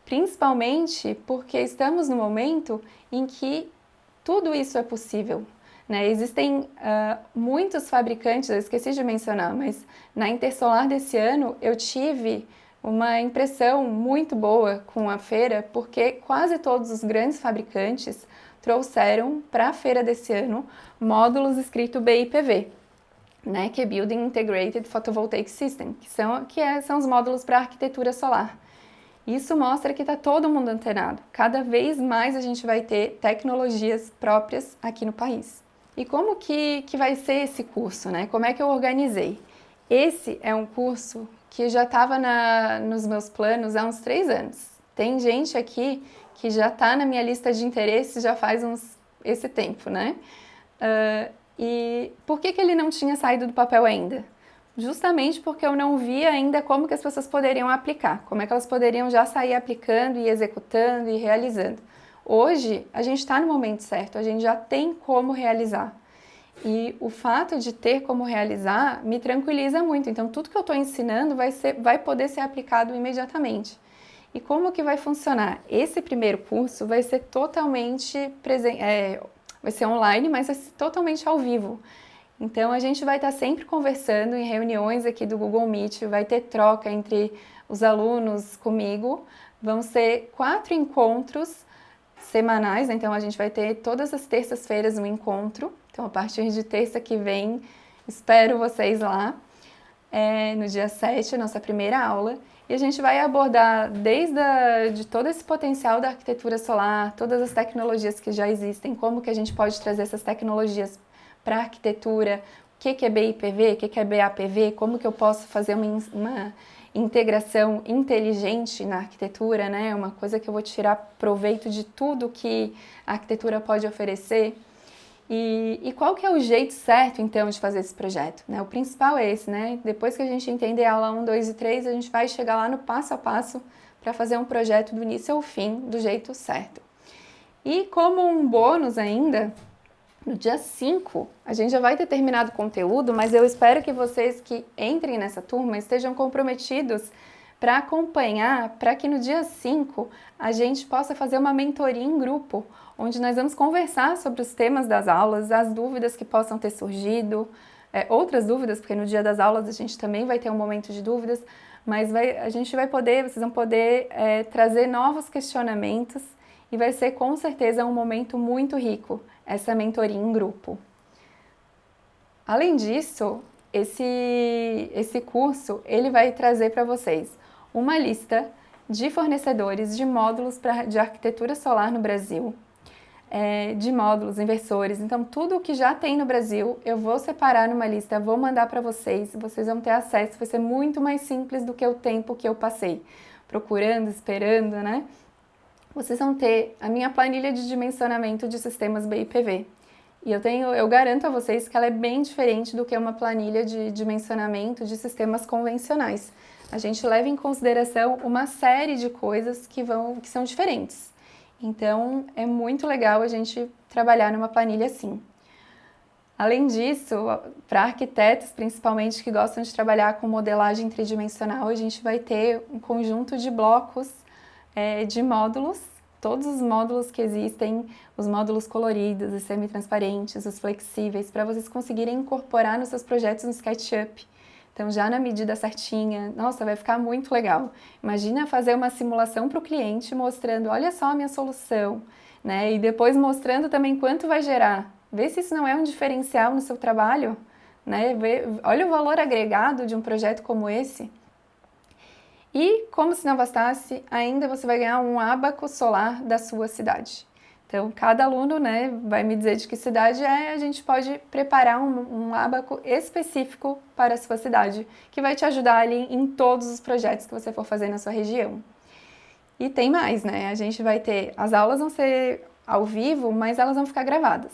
Speaker 1: principalmente porque estamos no momento em que tudo isso é possível, né? Existem muitos fabricantes, eu esqueci de mencionar, mas na Intersolar desse ano eu tive uma impressão muito boa com a feira, porque quase todos os grandes fabricantes trouxeram para a feira desse ano módulos escrito BIPV, né? Que é Building Integrated Photovoltaic System, que são os módulos para arquitetura solar. Isso mostra que está todo mundo antenado. Cada vez mais a gente vai ter tecnologias próprias aqui no país. E como que vai ser esse curso, né? Como é que eu organizei? Esse é um curso que já estava nos meus planos há uns 3 anos. Tem gente aqui que já está na minha lista de interesses já faz esse tempo, né? E por que ele não tinha saído do papel ainda? justamente porque eu não vi ainda como que as pessoas poderiam aplicar, como é que elas poderiam já sair aplicando e executando e realizando. Hoje, a gente está no momento certo, a gente já tem como realizar. E o fato de ter como realizar me tranquiliza muito. Então, tudo que eu estou ensinando vai poder ser aplicado imediatamente. E como que vai funcionar? Esse primeiro curso vai ser totalmente vai ser online, mas vai ser totalmente ao vivo. Então, a gente vai estar sempre conversando em reuniões aqui do Google Meet, vai ter troca entre os alunos comigo. Vão ser 4 encontros semanais, então a gente vai ter todas as terças-feiras um encontro. Então, a partir de terça que vem, espero vocês lá, no dia 7, a nossa primeira aula. E a gente vai abordar de todo esse potencial da arquitetura solar, todas as tecnologias que já existem, como que a gente pode trazer essas tecnologias para a arquitetura, o que é BIPV, o que é BAPV, como que eu posso fazer uma integração inteligente na arquitetura, né? Uma coisa que eu vou tirar proveito de tudo que a arquitetura pode oferecer. E qual que é o jeito certo, então, de fazer esse projeto? Né? O principal é esse, né? Depois que a gente entender a aula 1, 2 e 3, a gente vai chegar lá no passo a passo para fazer um projeto do início ao fim, do jeito certo. E como um bônus ainda, no dia 5, a gente já vai ter terminado o conteúdo, mas eu espero que vocês que entrem nessa turma estejam comprometidos para acompanhar, para que no dia 5 a gente possa fazer uma mentoria em grupo, onde nós vamos conversar sobre os temas das aulas, as dúvidas que possam ter surgido, outras dúvidas, porque no dia das aulas a gente também vai ter um momento de dúvidas, mas vocês vão poder trazer novos questionamentos e vai ser com certeza um momento muito rico, essa mentoria em grupo. Além disso, esse curso ele vai trazer para vocês uma lista de fornecedores de módulos de arquitetura solar no Brasil, de módulos, inversores. Então, tudo o que já tem no Brasil, eu vou separar numa lista, vou mandar para vocês vão ter acesso, vai ser muito mais simples do que o tempo que eu passei procurando, esperando, né? Vocês vão ter a minha planilha de dimensionamento de sistemas BIPV. E eu garanto a vocês que ela é bem diferente do que uma planilha de dimensionamento de sistemas convencionais. A gente leva em consideração uma série de coisas que são diferentes. Então, é muito legal a gente trabalhar numa planilha assim. Além disso, para arquitetos, principalmente, que gostam de trabalhar com modelagem tridimensional, a gente vai ter um conjunto de blocos de módulos, todos os módulos que existem, os módulos coloridos, os semi-transparentes, os flexíveis, para vocês conseguirem incorporar nos seus projetos no SketchUp. Então, já na medida certinha, nossa, vai ficar muito legal. Imagina fazer uma simulação para o cliente mostrando, olha só a minha solução, né? E depois mostrando também quanto vai gerar. Vê se isso não é um diferencial no seu trabalho, né? Olha o valor agregado de um projeto como esse. E, como se não bastasse, ainda você vai ganhar um ábaco solar da sua cidade. Então, cada aluno, né, vai me dizer de que cidade a gente pode preparar um ábaco específico para a sua cidade, que vai te ajudar ali em todos os projetos que você for fazer na sua região. E tem mais, né? A gente vai ter... As aulas vão ser ao vivo, mas elas vão ficar gravadas.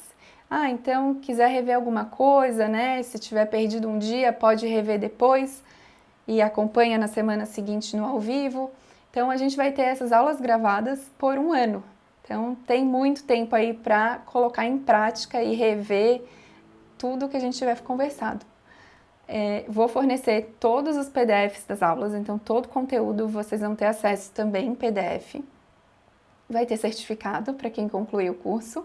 Speaker 1: Ah, então, quiser rever alguma coisa, né? Se tiver perdido um dia, pode rever depois e acompanha na semana seguinte no ao vivo. Então, a gente vai ter essas aulas gravadas por 1 ano. Então, tem muito tempo aí para colocar em prática e rever tudo que a gente tiver conversado. Vou fornecer todos os PDFs das aulas, então todo conteúdo vocês vão ter acesso também em PDF. Vai ter certificado para quem concluir o curso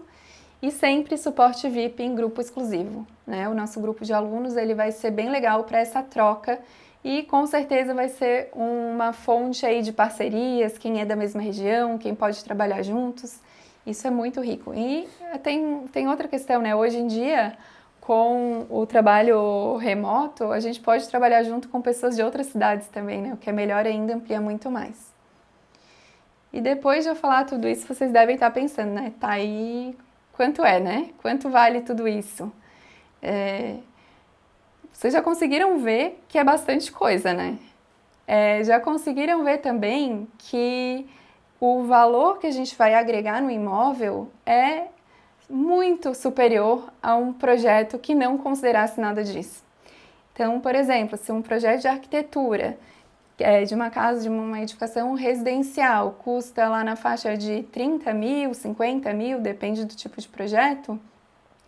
Speaker 1: e sempre suporte VIP em grupo exclusivo, né? O nosso grupo de alunos ele vai ser bem legal para essa troca e com certeza vai ser uma fonte aí de parcerias, quem é da mesma região, quem pode trabalhar juntos. Isso é muito rico. E tem outra questão, né? Hoje em dia, com o trabalho remoto, a gente pode trabalhar junto com pessoas de outras cidades também, né? O que é melhor ainda, amplia muito mais. E depois de eu falar tudo isso, vocês devem estar pensando, né? Tá aí, quanto é, né? Quanto vale tudo isso? Vocês já conseguiram ver que é bastante coisa, né? Já conseguiram ver também que o valor que a gente vai agregar no imóvel é muito superior a um projeto que não considerasse nada disso. Então, por exemplo, se um projeto de arquitetura de uma casa, de uma edificação residencial, custa lá na faixa de 30 mil, 50 mil, depende do tipo de projeto,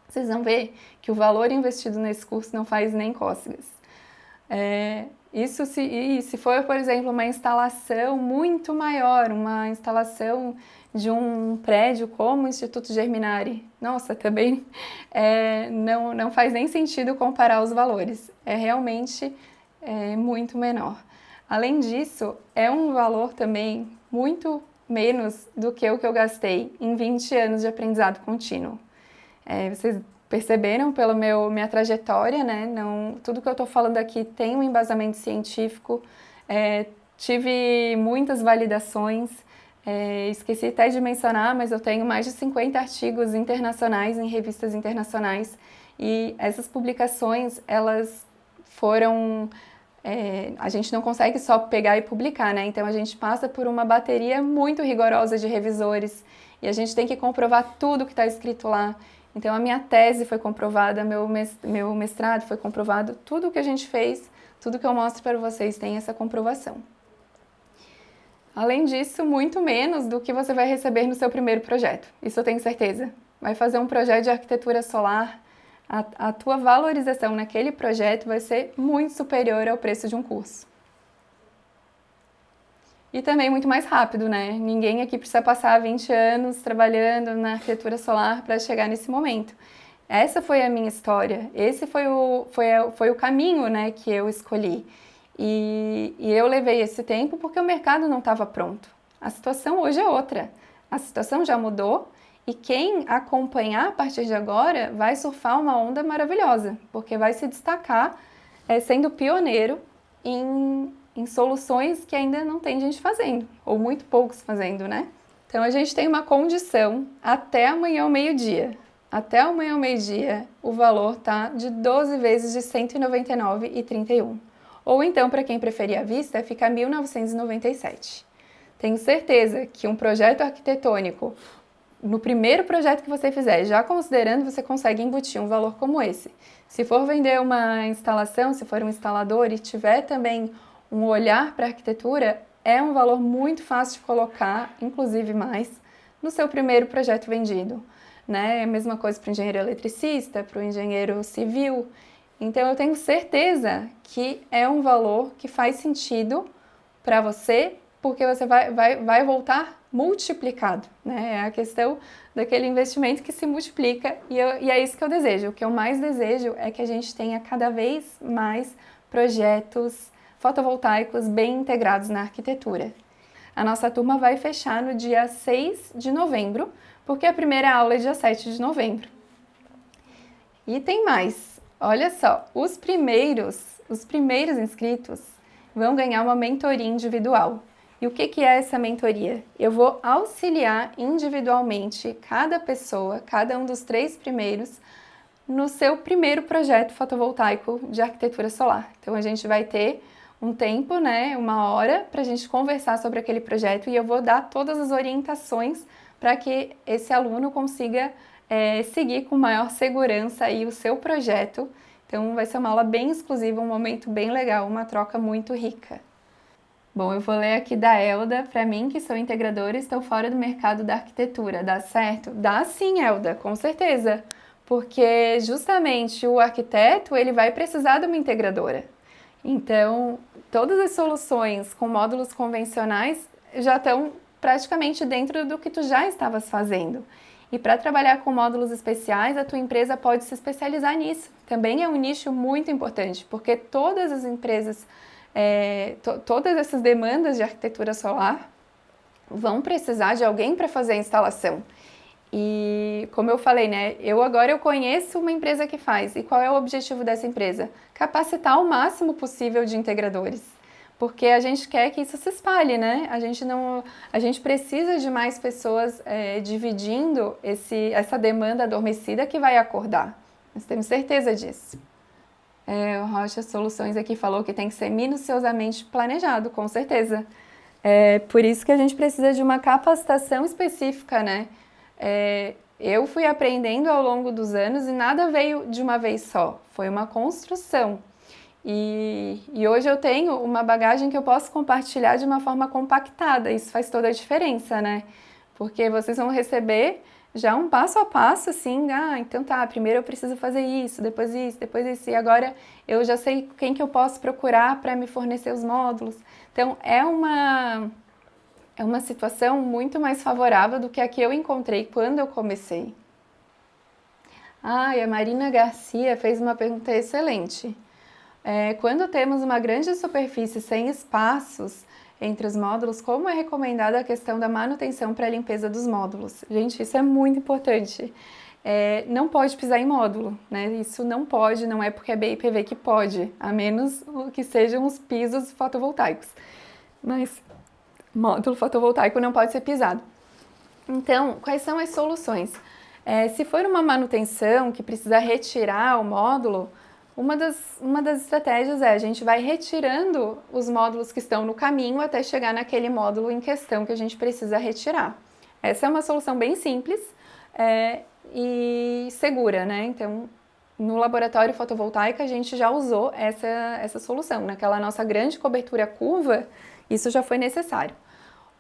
Speaker 1: vocês vão ver que o valor investido nesse curso não faz nem cócegas. Isso se for, por exemplo, uma instalação muito maior, uma instalação de um prédio como o Instituto Germinari, nossa, também não faz nem sentido comparar os valores, é realmente muito menor. Além disso, é um valor também muito menos do que o que eu gastei em 20 anos de aprendizado contínuo. Vocês perceberam pela minha trajetória, né? Tudo que eu estou falando aqui tem um embasamento científico, tive muitas validações, esqueci até de mencionar, mas eu tenho mais de 50 artigos internacionais em revistas internacionais e essas publicações, elas foram... a gente não consegue só pegar e publicar, né? Então a gente passa por uma bateria muito rigorosa de revisores e a gente tem que comprovar tudo que está escrito lá. Então a minha tese foi comprovada, meu mestrado foi comprovado, tudo que a gente fez, tudo que eu mostro para vocês tem essa comprovação. Além disso, muito menos do que você vai receber no seu primeiro projeto, isso eu tenho certeza. Vai fazer um projeto de arquitetura solar, a tua valorização naquele projeto vai ser muito superior ao preço de um curso. E também muito mais rápido, né? Ninguém aqui precisa passar 20 anos trabalhando na arquitetura solar para chegar nesse momento. Essa foi a minha história, esse foi o caminho, né, que eu escolhi. E eu levei esse tempo porque o mercado não estava pronto. A situação hoje é outra. A situação já mudou e quem acompanhar a partir de agora vai surfar uma onda maravilhosa, porque vai se destacar sendo pioneiro em soluções que ainda não tem gente fazendo, ou muito poucos fazendo, né? Então a gente tem uma condição até amanhã ao meio-dia. Até amanhã ao meio-dia o valor tá de 12 vezes de R$ 199,31. Ou então, para quem preferir à vista, fica R$ 1.997. Tenho certeza que um projeto arquitetônico, no primeiro projeto que você fizer, já considerando, você consegue embutir um valor como esse. Se for vender uma instalação, se for um instalador e tiver também um olhar para a arquitetura, é um valor muito fácil de colocar, inclusive mais, no seu primeiro projeto vendido. Né? É a mesma coisa para o engenheiro eletricista, para o engenheiro civil. Então eu tenho certeza que é um valor que faz sentido para você, porque você vai voltar multiplicado, né? É a questão daquele investimento que se multiplica e é isso que eu desejo. O que eu mais desejo é que a gente tenha cada vez mais projetos fotovoltaicos bem integrados na arquitetura. A nossa turma vai fechar no dia 6 de novembro, porque a primeira aula é dia 7 de novembro. E tem mais. Olha só, os primeiros inscritos vão ganhar uma mentoria individual. E o que é essa mentoria? Eu vou auxiliar individualmente cada pessoa, cada um dos 3 primeiros, no seu primeiro projeto fotovoltaico de arquitetura solar. Então a gente vai ter um tempo, né, uma hora, para a gente conversar sobre aquele projeto e eu vou dar todas as orientações para que esse aluno consiga seguir com maior segurança aí o seu projeto. Então vai ser uma aula bem exclusiva, um momento bem legal, uma troca muito rica. Bom, eu vou ler aqui da Elda. Para mim, que sou integradora, estou fora do mercado da arquitetura. Dá certo? Dá sim, Elda, com certeza. Porque justamente o arquiteto, ele vai precisar de uma integradora. Então, todas as soluções com módulos convencionais já estão praticamente dentro do que tu já estavas fazendo. E para trabalhar com módulos especiais, a tua empresa pode se especializar nisso. Também é um nicho muito importante, porque todas as empresas, todas essas demandas de arquitetura solar vão precisar de alguém para fazer a instalação. E como eu falei, né, agora eu conheço uma empresa que faz. E qual é o objetivo dessa empresa? Capacitar o máximo possível de integradores. Porque a gente quer que isso se espalhe, né? A gente precisa de mais pessoas dividindo essa demanda adormecida que vai acordar. Nós temos certeza disso. O Rocha Soluções aqui falou que tem que ser minuciosamente planejado, com certeza. Por isso que a gente precisa de uma capacitação específica, né? Eu fui aprendendo ao longo dos anos e nada veio de uma vez só, foi uma construção. E hoje eu tenho uma bagagem que eu posso compartilhar de uma forma compactada. Isso faz toda a diferença, né? Porque vocês vão receber já um passo a passo, assim, então tá, primeiro eu preciso fazer isso, depois isso, e agora eu já sei quem que eu posso procurar para me fornecer os módulos. Então, é uma situação muito mais favorável do que a que eu encontrei quando eu comecei. E a Marina Garcia fez uma pergunta excelente. Quando temos uma grande superfície sem espaços entre os módulos, como é recomendada a questão da manutenção para a limpeza dos módulos? Gente, isso é muito importante. Não pode pisar em módulo, né? Isso não pode, não é porque é BIPV que pode, a menos que sejam os pisos fotovoltaicos. Mas módulo fotovoltaico não pode ser pisado. Então, quais são as soluções? Se for uma manutenção que precisa retirar o módulo, uma das estratégias a gente vai retirando os módulos que estão no caminho até chegar naquele módulo em questão que a gente precisa retirar. Essa é uma solução bem simples e segura, né? Então, no laboratório fotovoltaico a gente já usou essa solução. Naquela nossa grande cobertura curva, isso já foi necessário.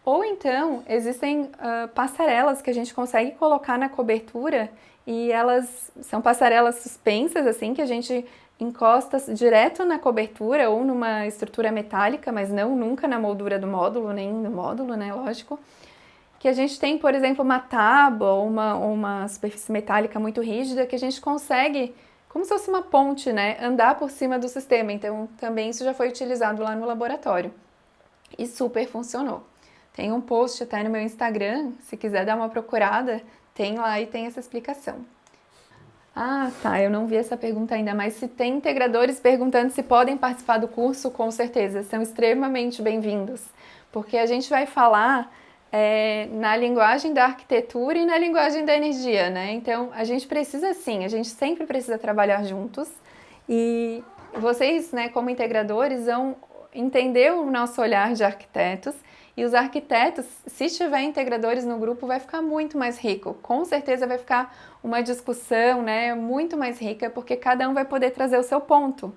Speaker 1: Ou então, existem passarelas que a gente consegue colocar na cobertura e elas são passarelas suspensas, assim, que a gente encosta direto na cobertura ou numa estrutura metálica, mas não nunca na moldura do módulo, nem no módulo, né, lógico. Que a gente tem, por exemplo, uma tábua ou uma superfície metálica muito rígida que a gente consegue, como se fosse uma ponte, né, andar por cima do sistema. Então, também isso já foi utilizado lá no laboratório e super funcionou. Tem um post até no meu Instagram, se quiser dar uma procurada, tem lá e tem essa explicação. Tá, eu não vi essa pergunta ainda, mas se tem integradores perguntando se podem participar do curso, com certeza, são extremamente bem-vindos, porque a gente vai falar na linguagem da arquitetura e na linguagem da energia, né? Então, a gente precisa sim, a gente sempre precisa trabalhar juntos e vocês, né, como integradores, vão entender o nosso olhar de arquitetos. E os arquitetos, se tiver integradores no grupo, vai ficar muito mais rico. Com certeza vai ficar uma discussão, né, muito mais rica, porque cada um vai poder trazer o seu ponto.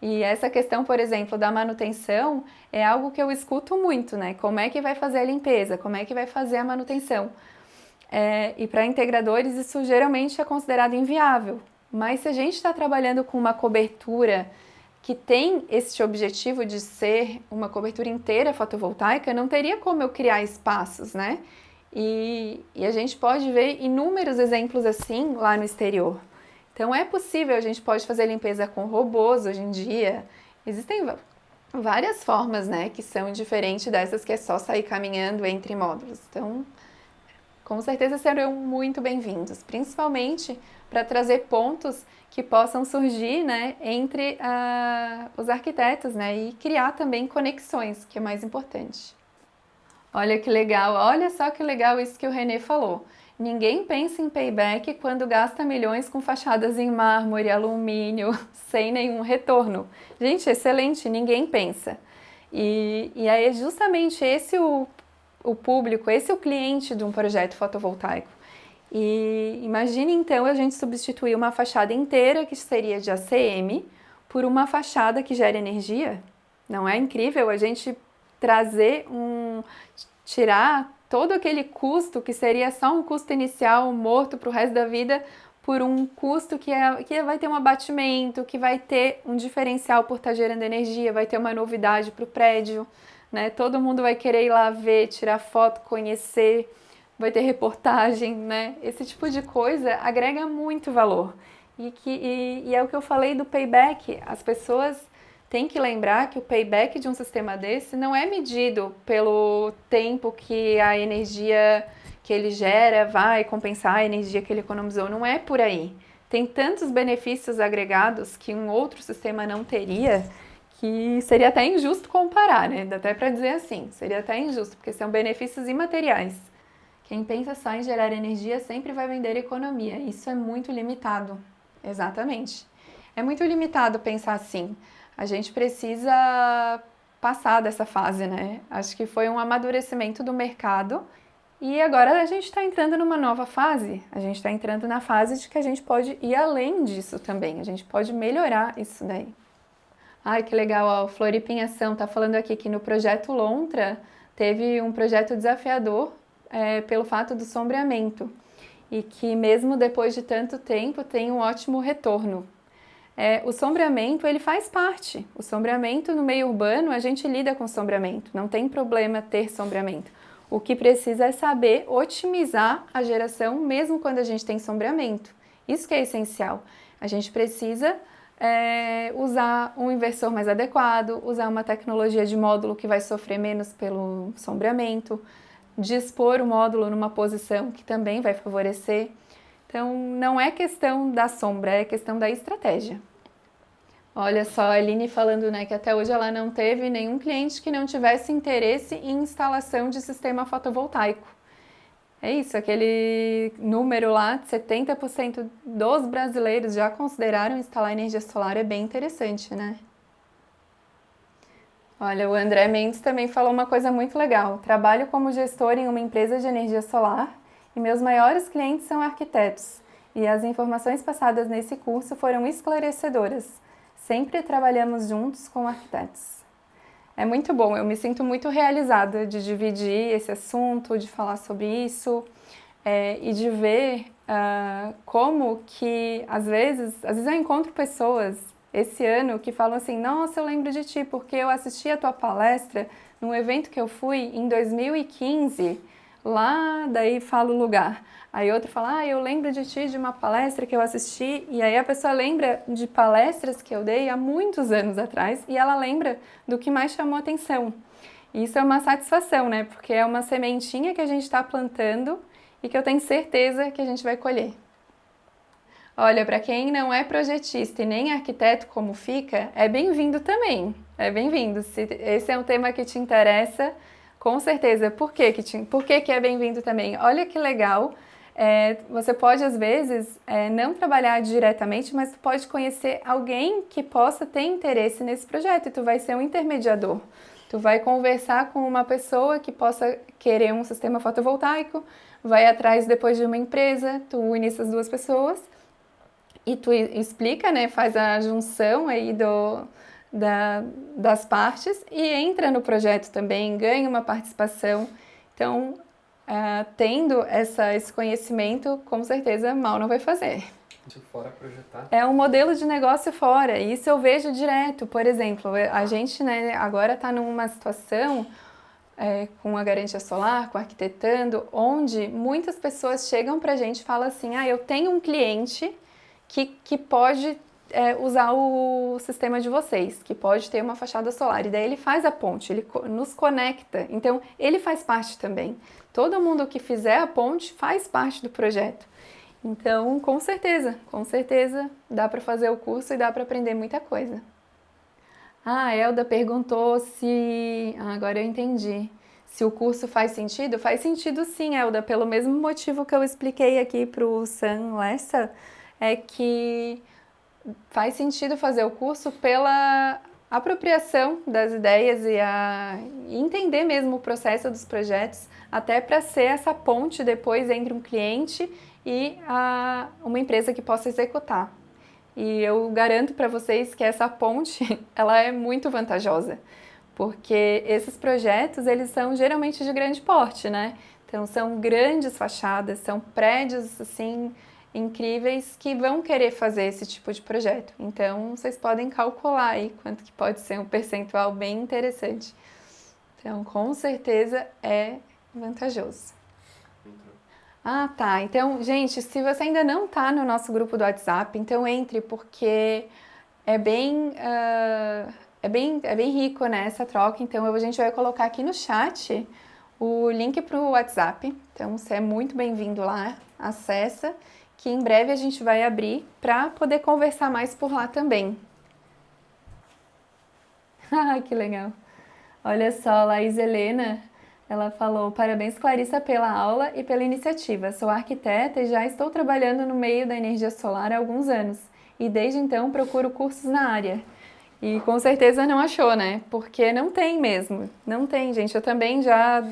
Speaker 1: E essa questão, por exemplo, da manutenção, é algo que eu escuto muito, né? Como é que vai fazer a limpeza? Como é que vai fazer a manutenção? E para integradores, isso geralmente é considerado inviável. Mas se a gente está trabalhando com uma cobertura que tem esse objetivo de ser uma cobertura inteira fotovoltaica, não teria como eu criar espaços, né? E a gente pode ver inúmeros exemplos assim lá no exterior. Então é possível, a gente pode fazer limpeza com robôs hoje em dia. Existem várias formas, né, que são diferentes dessas que é só sair caminhando entre módulos. Então, com certeza serão muito bem-vindos, principalmente para trazer pontos que possam surgir, né, entre os arquitetos, né, e criar também conexões, que é mais importante. Olha que legal, olha só que legal isso que o René falou. Ninguém pensa em payback quando gasta milhões com fachadas em mármore, alumínio, sem nenhum retorno. Gente, excelente, ninguém pensa. E aí é justamente esse o público, esse é o cliente de um projeto fotovoltaico. E imagine então a gente substituir uma fachada inteira que seria de ACM por uma fachada que gera energia. Não é incrível a gente tirar todo aquele custo que seria só um custo inicial morto para o resto da vida por um custo que vai ter um abatimento, que vai ter um diferencial por estar gerando energia, vai ter uma novidade para o prédio, né? Todo mundo vai querer ir lá ver, tirar foto, conhecer, vai ter reportagem, né? Esse tipo de coisa agrega muito valor. E é o que eu falei do payback. As pessoas têm que lembrar que o payback de um sistema desse não é medido pelo tempo que a energia que ele gera vai compensar a energia que ele economizou. Não é por aí. Tem tantos benefícios agregados que um outro sistema não teria que seria até injusto comparar, né? Dá até para dizer assim, seria até injusto, porque são benefícios imateriais. Quem pensa só em gerar energia sempre vai vender economia. Isso é muito limitado. Exatamente. É muito limitado pensar assim. A gente precisa passar dessa fase, né? Acho que foi um amadurecimento do mercado e agora a gente está entrando numa nova fase. A gente está entrando na fase de que a gente pode ir além disso também. A gente pode melhorar isso daí. Ai, que legal, ó, Floripa em Ação tá falando aqui que no projeto Lontra teve um projeto desafiador pelo fato do sombreamento e que mesmo depois de tanto tempo tem um ótimo retorno. O sombreamento, ele faz parte. O sombreamento no meio urbano, a gente lida com sombreamento, não tem problema ter sombreamento. O que precisa é saber otimizar a geração mesmo quando a gente tem sombreamento. Isso que é essencial. A gente precisa usar um inversor mais adequado, usar uma tecnologia de módulo que vai sofrer menos pelo sombreamento, dispor o módulo numa posição que também vai favorecer. Então, não é questão da sombra, é questão da estratégia. Olha só, a Aline falando, né, que até hoje ela não teve nenhum cliente que não tivesse interesse em instalação de sistema fotovoltaico. É isso, aquele número lá, de 70% dos brasileiros já consideraram instalar energia solar, é bem interessante, né? Olha, o André Mendes também falou uma coisa muito legal. Trabalho como gestor em uma empresa de energia solar e meus maiores clientes são arquitetos. E as informações passadas nesse curso foram esclarecedoras. Sempre trabalhamos juntos com arquitetos. É muito bom, eu me sinto muito realizada de dividir esse assunto, de falar sobre isso e de ver como que às vezes eu encontro pessoas esse ano que falam assim, nossa, eu lembro de ti porque eu assisti a tua palestra num evento que eu fui em 2015, lá, daí falo o lugar. Aí outro fala, eu lembro de ti de uma palestra que eu assisti, e aí a pessoa lembra de palestras que eu dei há muitos anos atrás, e ela lembra do que mais chamou atenção. E isso é uma satisfação, né? Porque é uma sementinha que a gente está plantando e que eu tenho certeza que a gente vai colher. Olha, para quem não é projetista e nem arquiteto como fica, é bem-vindo também. É bem-vindo. Se esse é um tema que te interessa, com certeza. Por que é bem-vindo também? Olha que legal. Você pode, às vezes, não trabalhar diretamente, mas tu pode conhecer alguém que possa ter interesse nesse projeto e tu vai ser um intermediador. Tu vai conversar com uma pessoa que possa querer um sistema fotovoltaico, vai atrás depois de uma empresa, tu une essas duas pessoas e tu explica, né, faz a junção aí das partes e entra no projeto também, ganha uma participação. Então, tendo esse conhecimento, com certeza mal não vai fazer.
Speaker 2: Isso fora projetar.
Speaker 1: É um modelo de negócio fora, e isso eu vejo direto. Por exemplo, a gente, né, agora está numa situação com a garantia solar, com arquitetando, onde muitas pessoas chegam para a gente e falam assim, eu tenho um cliente que pode usar o sistema de vocês, que pode ter uma fachada solar. E daí ele faz a ponte, ele nos conecta. Então, ele faz parte também. Todo mundo que fizer a ponte faz parte do projeto. Então, com certeza, dá para fazer o curso e dá para aprender muita coisa. A Elda perguntou se... agora eu entendi. Se o curso faz sentido? Faz sentido sim, Elda, pelo mesmo motivo que eu expliquei aqui para o Sam Lessa, é que faz sentido fazer o curso pela apropriação das ideias e entender mesmo o processo dos projetos, até para ser essa ponte depois entre um cliente e uma empresa que possa executar. E eu garanto para vocês que essa ponte, ela é muito vantajosa, porque esses projetos, eles são geralmente de grande porte, né? Então, são grandes fachadas, são prédios, assim, incríveis que vão querer fazer esse tipo de projeto. Então, vocês podem calcular aí quanto que pode ser um percentual bem interessante. Então, com certeza é vantajoso. Tá. Então, gente, se você ainda não tá no nosso grupo do WhatsApp, então entre, porque é bem rico, né, essa troca. Então, a gente vai colocar aqui no chat o link para o WhatsApp. Então, você é muito bem-vindo lá, acessa, que em breve a gente vai abrir para poder conversar mais por lá também. Que legal! Olha só, Laís Helena, ela falou, parabéns Clarissa pela aula e pela iniciativa. Sou arquiteta e já estou trabalhando no meio da energia solar há alguns anos e desde então procuro cursos na área. E com certeza não achou, né? Porque não tem mesmo. Não tem, gente. Eu também já,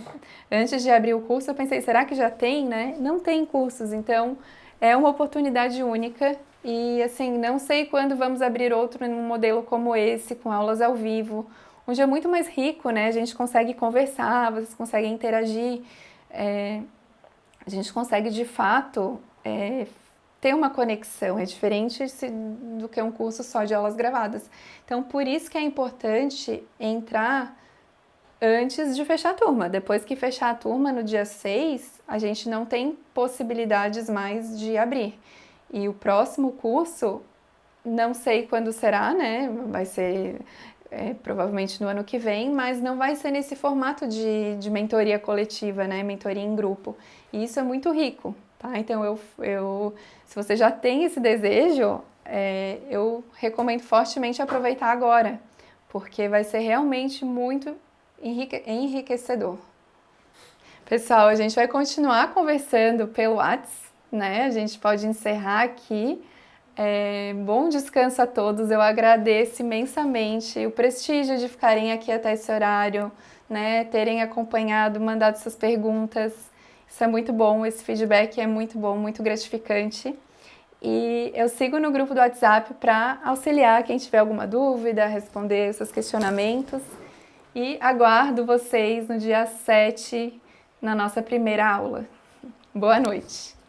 Speaker 1: antes de abrir o curso, eu pensei, será que já tem, né? Não tem cursos, então é uma oportunidade única E assim, não sei quando vamos abrir outro num modelo como esse, com aulas ao vivo, onde é muito mais rico, né? A gente consegue conversar, vocês conseguem interagir, a gente consegue de fato ter uma conexão, é diferente do que um curso só de aulas gravadas. Então, por isso que é importante entrar antes de fechar a turma. Depois que fechar a turma, no dia 6, a gente não tem possibilidades mais de abrir. E o próximo curso, não sei quando será, né? Vai ser provavelmente no ano que vem, mas não vai ser nesse formato de mentoria coletiva, né? Mentoria em grupo. E isso é muito rico, tá? Então, se você já tem esse desejo, eu recomendo fortemente aproveitar agora, porque vai ser realmente muito enriquecedor. Pessoal, a gente vai continuar conversando pelo WhatsApp, né? A gente pode encerrar aqui. Bom descanso a todos, eu agradeço imensamente o prestígio de ficarem aqui até esse horário, né? Terem acompanhado, mandado suas perguntas. Isso é muito bom, esse feedback é muito bom, muito gratificante. E eu sigo no grupo do WhatsApp para auxiliar quem tiver alguma dúvida, responder seus questionamentos. E aguardo vocês no dia 7 na nossa primeira aula. Boa noite!